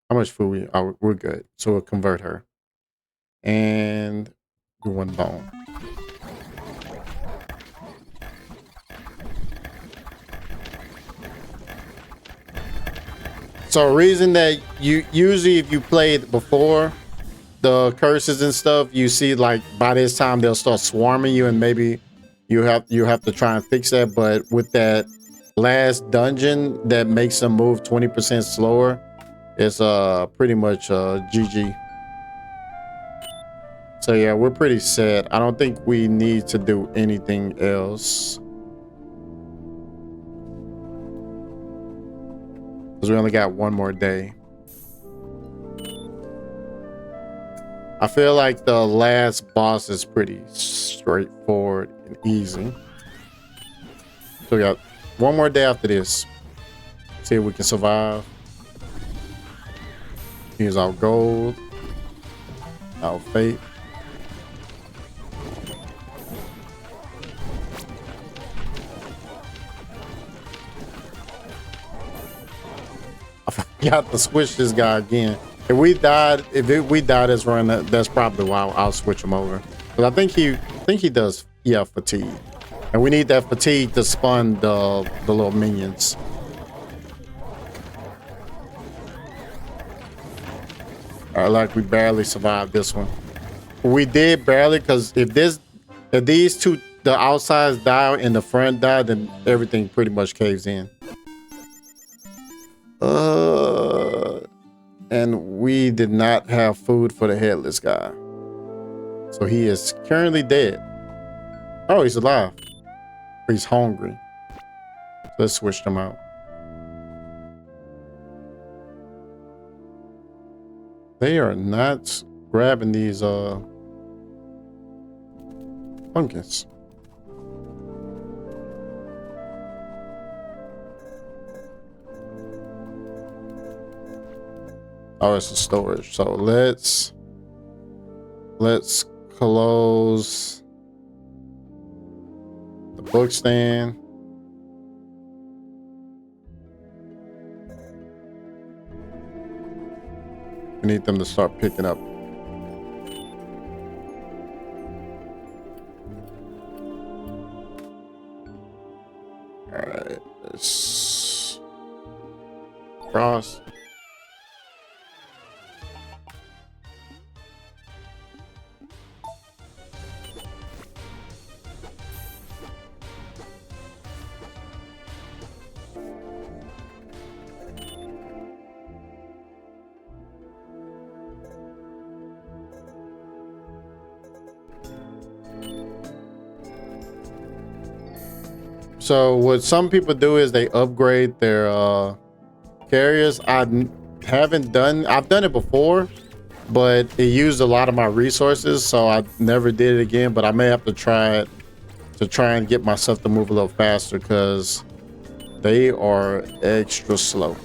How much food we are? We're good. So we'll convert her and do 1 bone. So reason that you usually if you played before the curses and stuff, you see like by this time they'll start swarming you and maybe you have to try and fix that. But with that last dungeon that makes them move 20% slower, it's pretty much GG. So yeah, we're pretty set. I don't think we need to do anything else. Because we only got 1 more day. I feel like the last boss is pretty straightforward and easy. So we got 1 more day after this. See if we can survive. Use our gold. Our fate. I forgot to switch this guy again. If we die this run, that's probably why I'll switch him over. But I think he does, yeah, fatigue. And we need that fatigue to spawn the little minions. Like we barely survived this one. We did barely because if these two, the outsides die and the front die, then everything pretty much caves in. And we did not have food for the headless guy. So he is currently dead. Oh, he's alive. He's hungry. So let's switch them out. They are not grabbing these pumpkins. Oh, it's a storage. So let's close the book stand. We need them to start picking up. All right, let's cross. So what some people do is they upgrade their carriers. I've done it before, but it used a lot of my resources, so I never did it again. But I may have to try it to try and get myself to move a little faster because they are extra slow.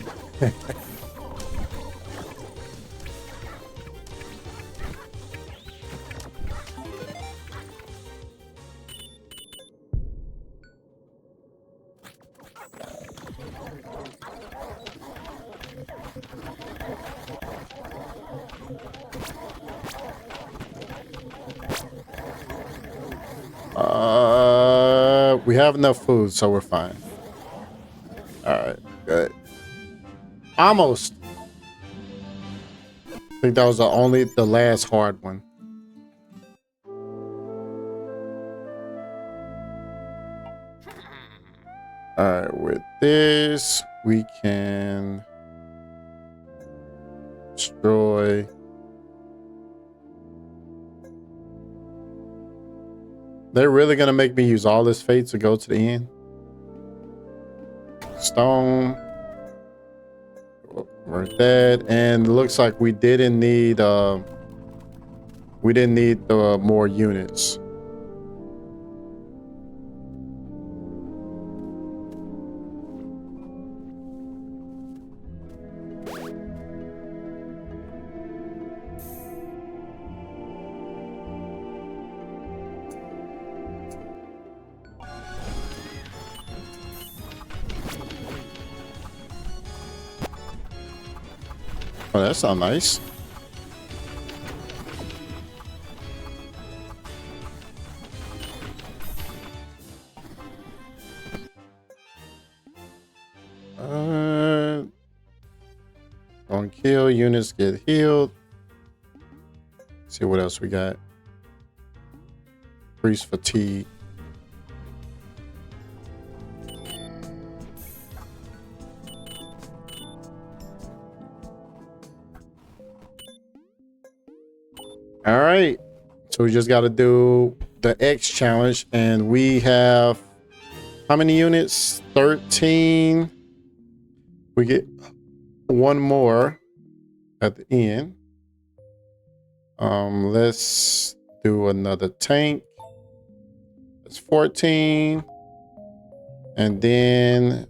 We have enough food, so we're fine. All right, good. Almost. I think that was the last hard one. All right, with this, we can destroy. They're really gonna make me use all this fate to go to the end. Stone. Right that, and it looks like we didn't need the more units. Oh, that sounds nice. On kill, units get healed. Let's see what else we got. Increase fatigue. All right, so we just got to do the X challenge, and we have how many units? 13. We get one more at the end. Let's do another tank. That's 14, and then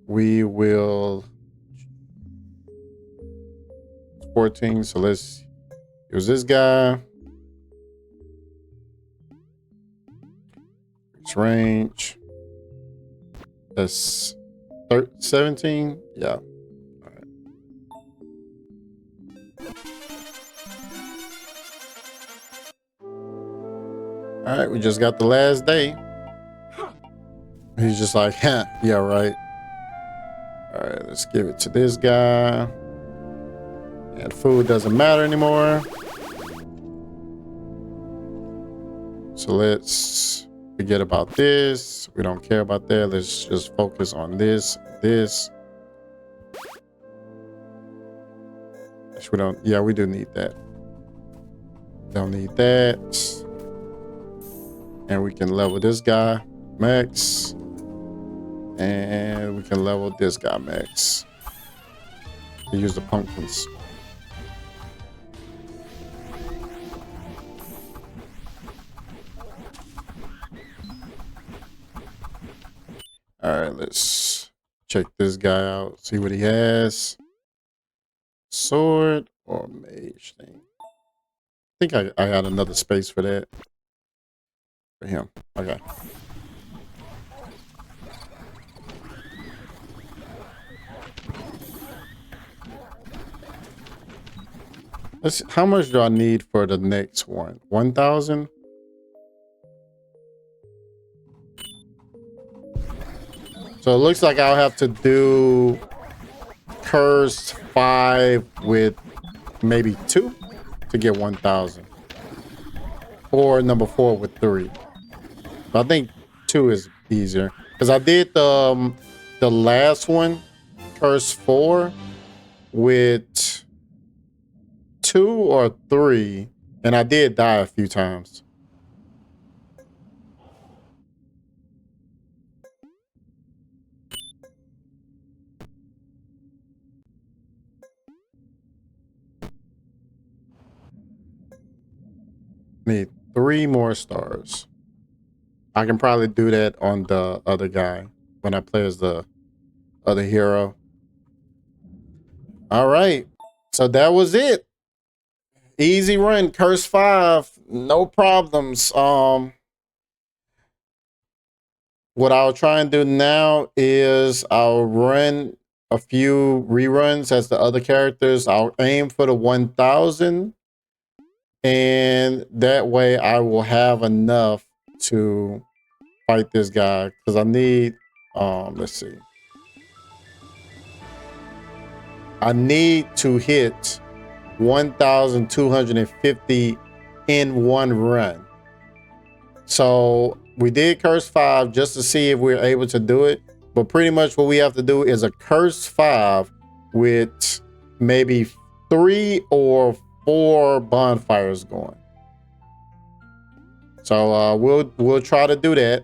we will 14. So let's use this guy. Reach range. That's 17. Yeah. All right, we just got the last day. He's just like, huh, yeah, right. All right, let's give it to this guy. And food doesn't matter anymore. So let's forget about this. We don't care about that. Let's just focus on this. Which we don't, yeah, we do need that. Don't need that. And we can level this guy max. And we can level this guy max. Use the pumpkins. All right, let's check this guy out. See what he has. Sword or mage thing. I think I got another space for that. For him. Okay. Let's see, how much do I need for the next one? 1,000? So it looks like I'll have to do Curse 5 with maybe 2 to get 1,000. Or number 4 with 3. But I think 2 is easier. Because I did the last one, Curse 4, with 2 or 3. And I did die a few times. Need 3 more stars. I can probably do that on the other guy when I play as the other hero. All right. So that was it. Easy run, Curse 5, no problems. What I'll try and do now is I'll run a few reruns as the other characters. I'll aim for the 1,000. And that way I will have enough to fight this guy. Because I need, let's see. I need to hit 1,250 in one run. So we did Curse 5 just to see if we're able to do it. But pretty much what we have to do is a Curse 5 with maybe 3 or 4 bonfires going. So we'll try to do that,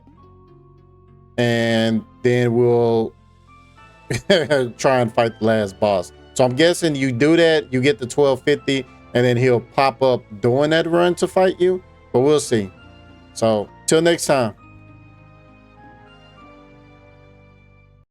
and then we'll try and fight the last boss. So I'm guessing you do that, you get the 1250, and then he'll pop up during that run to fight you. But we'll see. So till next time.